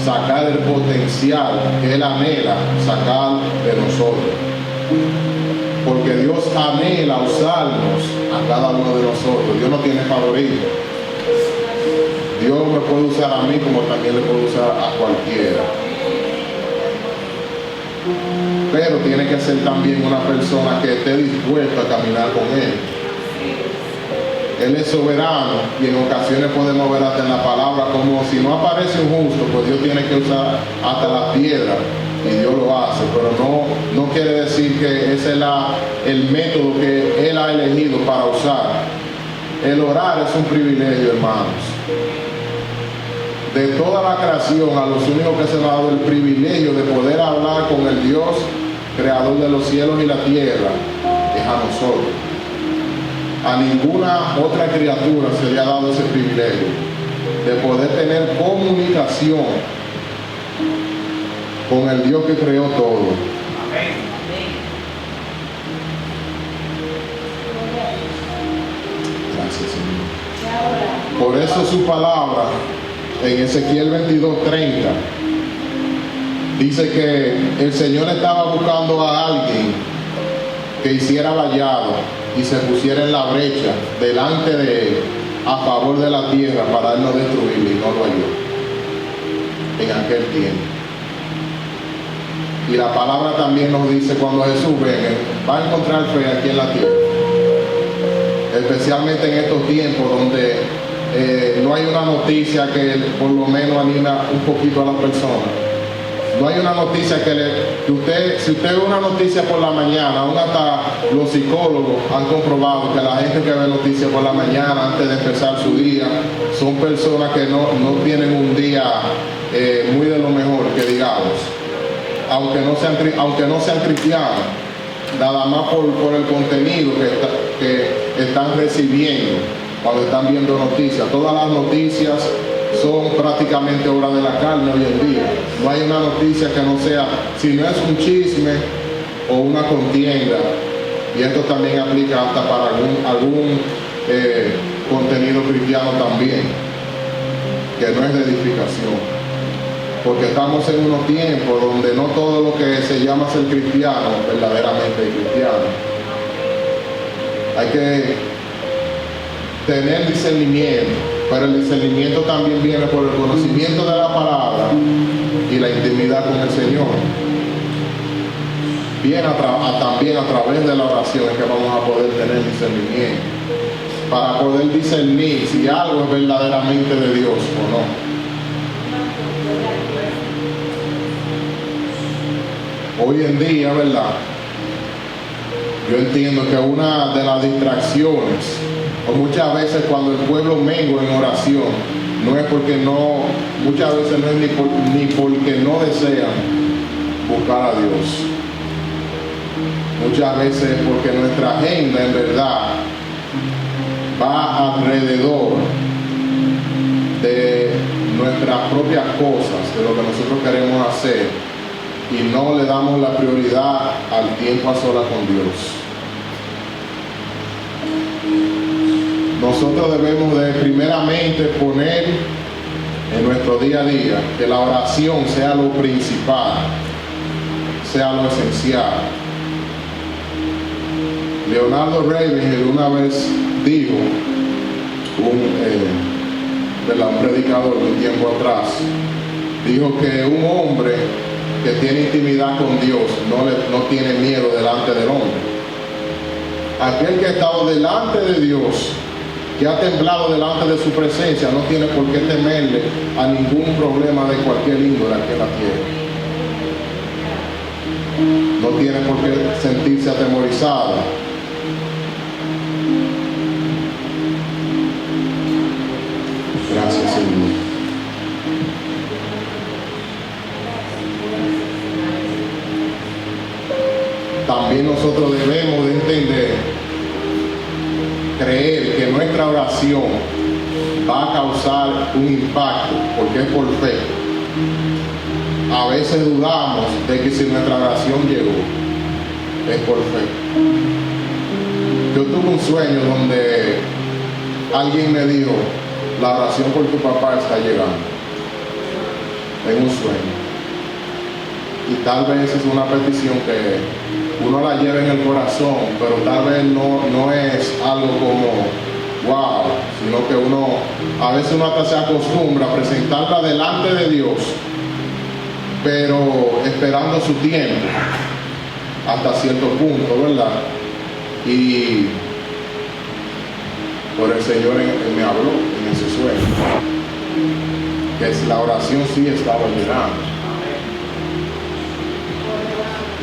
sacar el potencial que Él anhela sacar de nosotros. Porque Dios anhela usarnos a cada uno de nosotros. Dios no tiene favorito. Dios me puede usar a mí como también le puede usar a cualquiera. Pero tiene que ser también una persona que esté dispuesta a caminar con Él. Él es soberano y en ocasiones podemos ver hasta en la palabra como si no aparece un justo, pues Dios tiene que usar hasta las piedras y Dios lo hace, pero no quiere decir que ese es el método que Él ha elegido para usar. El orar es un privilegio, hermanos. De toda la creación, a los únicos que se le ha dado el privilegio de poder hablar con el Dios creador de los cielos y la tierra es a nosotros. A ninguna otra criatura se le ha dado ese privilegio de poder tener comunicación con el Dios que creó todo. Amén. Gracias, Señor. Por eso su palabra en Ezequiel 22:30 dice que el Señor estaba buscando a alguien que hiciera vallado y se pusiera en la brecha delante de Él a favor de la tierra para Él no destruirla, y no lo halló en aquel tiempo. Y la palabra también nos dice, cuando Jesús venga, va a encontrar fe aquí en la tierra, especialmente en estos tiempos donde no hay una noticia que por lo menos anima un poquito a la persona. No hay una noticia si usted ve una noticia por la mañana, aún hasta los psicólogos han comprobado que la gente que ve noticias por la mañana antes de empezar su día son personas que no tienen un día muy de lo mejor, que digamos, aunque no sean cristianos, nada más por el contenido que están recibiendo cuando están viendo noticias. Todas las noticias son prácticamente obra de la carne hoy en día. No hay una noticia que no sea, si no es un chisme o una contienda, y esto también aplica hasta para algún contenido cristiano también, que no es de edificación, porque estamos en unos tiempos donde no todo lo que se llama ser cristiano verdaderamente es cristiano. Hay que tener discernimiento, pero el discernimiento también viene por el conocimiento de la palabra y la intimidad con el Señor. Viene también a través de la oración es que vamos a poder tener discernimiento, para poder discernir si algo es verdaderamente de Dios o no. Hoy en día, ¿verdad?, yo entiendo que una de las distracciones, o muchas veces cuando el pueblo mengua en oración, no es porque muchas veces no es ni porque no desean buscar a Dios. Muchas veces es porque nuestra agenda en verdad va alrededor de nuestras propias cosas, de lo que nosotros queremos hacer, y no le damos la prioridad al tiempo a solas con Dios. Nosotros debemos de primeramente poner en nuestro día a día que la oración sea lo principal, sea lo esencial. Leonardo Ravenhill una vez dijo, un predicador de un tiempo atrás, dijo que un hombre que tiene intimidad con Dios no tiene miedo delante del hombre. Aquel que ha estado delante de Dios, que ha temblado delante de su presencia, no tiene por qué temerle a ningún problema de cualquier índole aquí en la tierra. No tiene por qué sentirse atemorizado. nosotros debemos de entender, creer que nuestra oración va a causar un impacto, porque es por fe. A veces dudamos de que si nuestra oración llegó, es por fe. Yo tuve un sueño donde alguien me dijo, la oración por tu papá está llegando. En un sueño. Y tal vez es una petición que uno la lleva en el corazón, pero tal vez no es algo como wow, sino que a veces uno hasta se acostumbra a presentarla delante de Dios, pero esperando su tiempo hasta cierto punto, ¿verdad? Y por el Señor Él me habló en ese sueño, que la oración sí estaba llegando.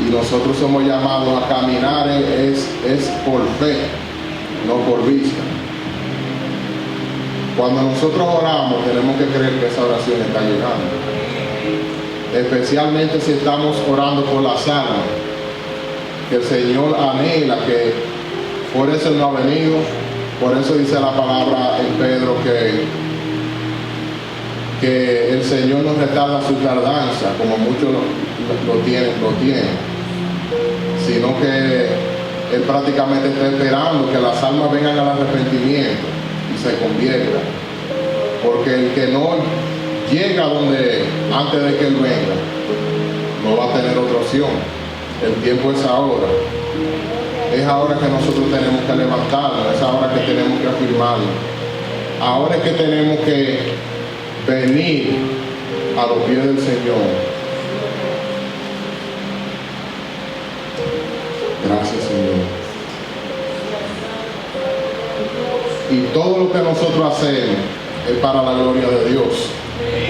Y nosotros somos llamados a caminar es por fe, no por vista. Cuando nosotros oramos tenemos que creer que esa oración está llegando, especialmente si estamos orando por las almas, que el Señor anhela, que por eso no ha venido. Por eso dice la palabra en Pedro que el Señor no retarda su tardanza, como muchos lo tienen, sino que Él prácticamente está esperando que las almas vengan al arrepentimiento y se conviertan. Porque el que no llega antes de que Él venga, no va a tener otra opción. El tiempo es ahora. Es ahora que nosotros tenemos que levantarnos, es ahora que tenemos que afirmarnos. Ahora es que tenemos que venir a los pies del Señor. Gracias, Señor. Y todo lo que nosotros hacemos es para la gloria de Dios.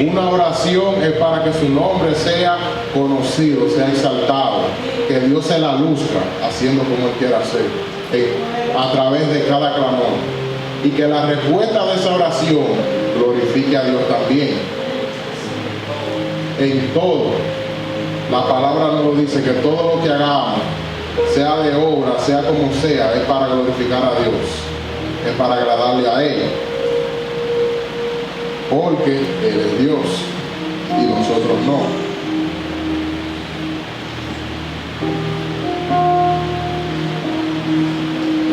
Una oración es para que su nombre sea conocido, sea exaltado, que Dios se la luzca haciendo como Él quiera hacer, a través de cada clamor, y que la respuesta de esa oración glorifique a Dios también. En todo, la palabra nos lo dice, que todo lo que hagamos, sea de obra, sea como sea, es para glorificar a Dios, es para agradarle a Él. Porque Él es Dios y nosotros no.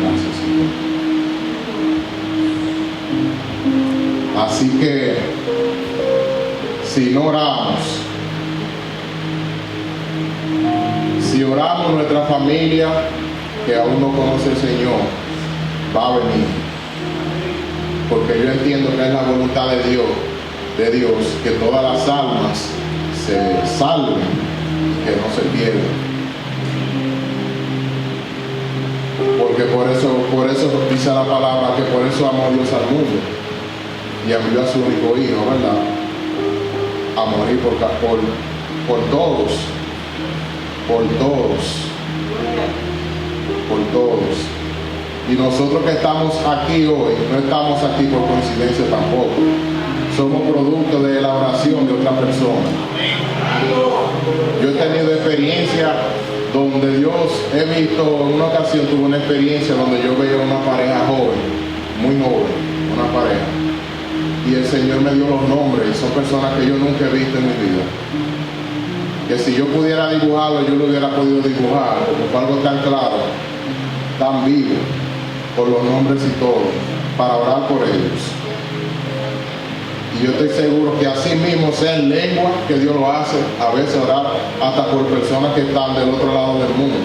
Gracias, Señor. Así que si no oramos, si oramos, nuestra familia que aún no conoce al Señor va a venir. Porque yo entiendo que es la voluntad de Dios, que todas las almas se salven, que no se pierdan. Porque por eso dice la palabra que por eso amó Dios al mundo y envió a su único hijo, ¿verdad? A morir por todos, por todos. Y nosotros que estamos aquí hoy, no estamos aquí por coincidencia tampoco. Somos producto de la oración de otra persona. Yo he tenido experiencia donde he visto, en una ocasión tuve una experiencia donde yo veía una pareja joven, muy joven, una pareja. Y el Señor me dio los nombres, y son personas que yo nunca he visto en mi vida. Que si yo pudiera dibujarlo, yo lo hubiera podido dibujar, porque fue algo tan claro, tan vivo, por los nombres y todo, para orar por ellos. Y yo estoy seguro que así mismo sea en lengua que Dios lo hace, a veces orar hasta por personas que están del otro lado del mundo.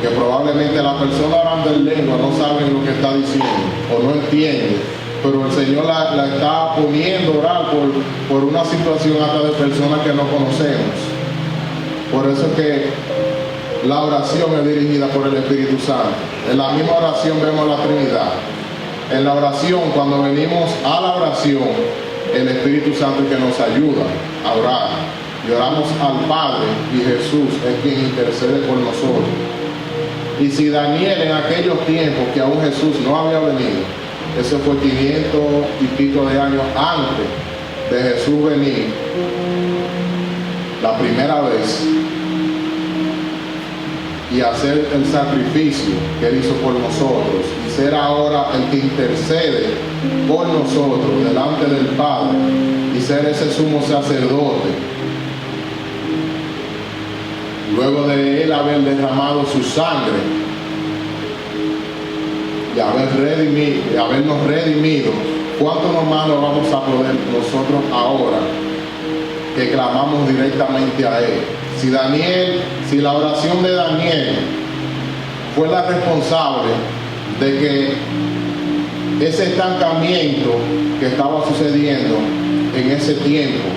Que probablemente la persona orando en lengua no sabe lo que está diciendo o no entiende, pero el Señor la está poniendo a orar por una situación hasta de personas que no conocemos. Por eso es que la oración es dirigida por el Espíritu Santo. En la misma oración vemos la Trinidad. En la oración, cuando venimos a la oración, el Espíritu Santo es que nos ayuda a orar. Y oramos al Padre y Jesús es quien intercede por nosotros. Y si Daniel en aquellos tiempos que aún Jesús no había venido, eso fue 500 y pico de años antes de Jesús venir, la primera vez, y hacer el sacrificio que Él hizo por nosotros y ser ahora el que intercede por nosotros delante del Padre y ser ese sumo sacerdote. Luego de Él haber derramado su sangre y habernos redimido, ¿cuánto más lo vamos a poder nosotros ahora que clamamos directamente a Él? Si la oración de Daniel fue la responsable de que ese estancamiento que estaba sucediendo en ese tiempo,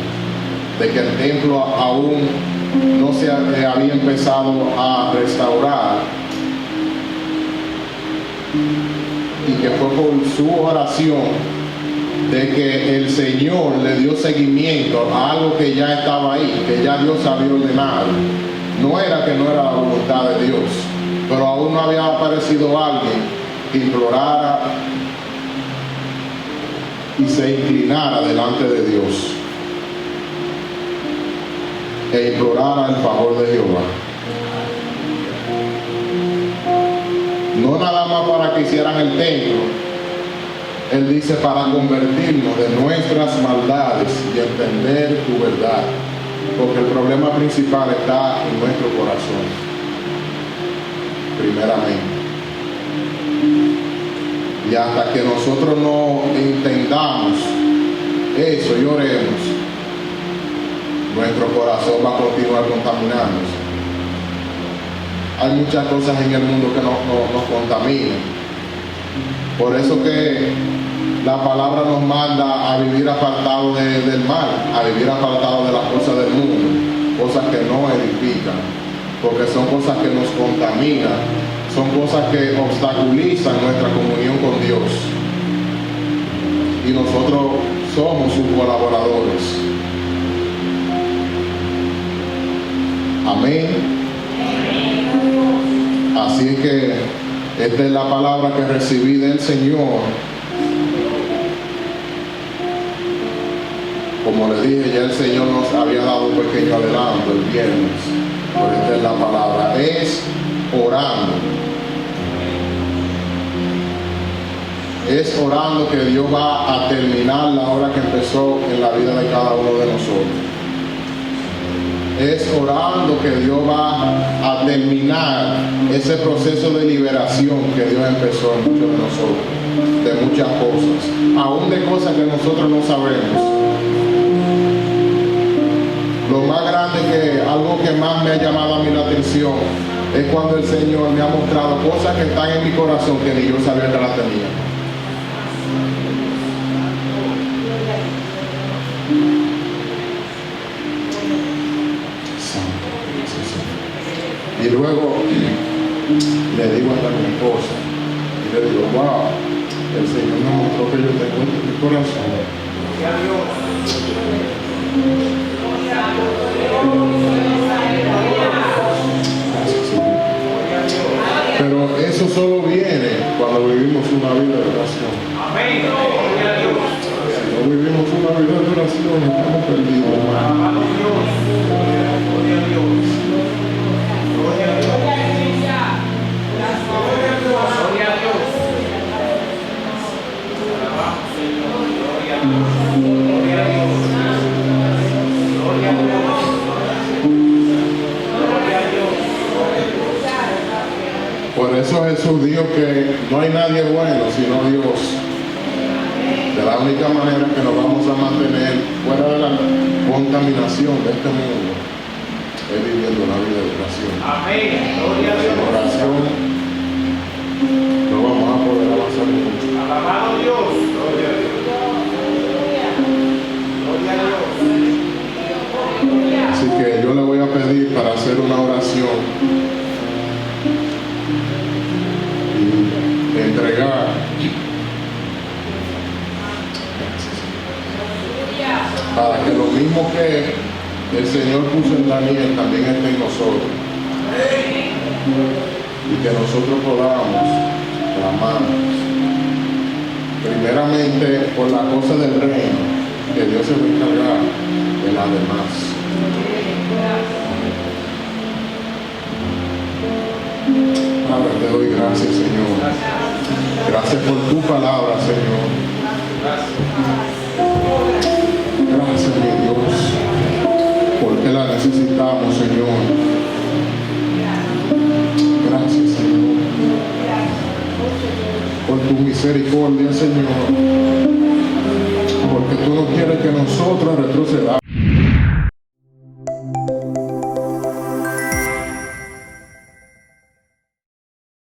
de que el templo aún no se había empezado a restaurar, y que fue por su oración de que el Señor le dio seguimiento a algo que ya estaba ahí, que ya Dios había ordenado. No era que no era la voluntad de Dios, pero aún no había aparecido alguien que implorara y se inclinara delante de Dios e implorara el favor de Jehová. No nada más para que hicieran el templo. Él dice para convertirnos de nuestras maldades y entender tu verdad. Porque el problema principal está en nuestro corazón. Primeramente. Y hasta que nosotros no entendamos eso y oremos, nuestro corazón va a continuar contaminándose. Hay muchas cosas en el mundo que nos contaminan. Por eso que la palabra nos manda a vivir apartados del mal, a vivir apartados de las cosas del mundo, cosas que no edifican, porque son cosas que nos contaminan, son cosas que obstaculizan nuestra comunión con Dios. Y nosotros somos sus colaboradores. Amén. Así es que esta es la palabra que recibí del Señor. Como le dije, ya el Señor nos había dado un pequeño adelanto el viernes. Por esta es la palabra. Es orando. Es orando que Dios va a terminar la obra que empezó en la vida de cada uno de nosotros. Es orando que Dios va a terminar ese proceso de liberación que Dios empezó en muchos de nosotros, de muchas cosas, aún de cosas que nosotros no sabemos. Lo más grande que, algo que más me ha llamado a mí la atención, es cuando el Señor me ha mostrado cosas que están en mi corazón que ni yo sabía que las tenía. Y luego le digo a mi esposa, y le digo, wow, el Señor me mostró que yo tengo en mi corazón. Pero eso solo viene cuando vivimos una vida de oración. Si no vivimos una vida de oración, estamos perdidos. Por eso Jesús dijo que no hay nadie bueno sino Dios. De la única manera que nos vamos a mantener fuera de la contaminación de este mundo es viviendo una vida de oración. Amén. Gloria a Dios. Sin oración no vamos a poder avanzar mucho. Alabado Dios. Gloria a Dios. Gloria a Dios. Así que yo le voy a pedir para hacer una oración y entregar para que lo mismo que el Señor puso en Daniel también esté en nosotros y que nosotros podamos clamar primeramente por la cosa del reino, que Dios se va a encargar de las demás. doy gracias, Señor. Gracias por tu palabra, Señor. Gracias, mi Dios, porque la necesitamos, Señor. Gracias, Señor, por tu misericordia, Señor, porque tú no quieres que nosotros retrocedamos.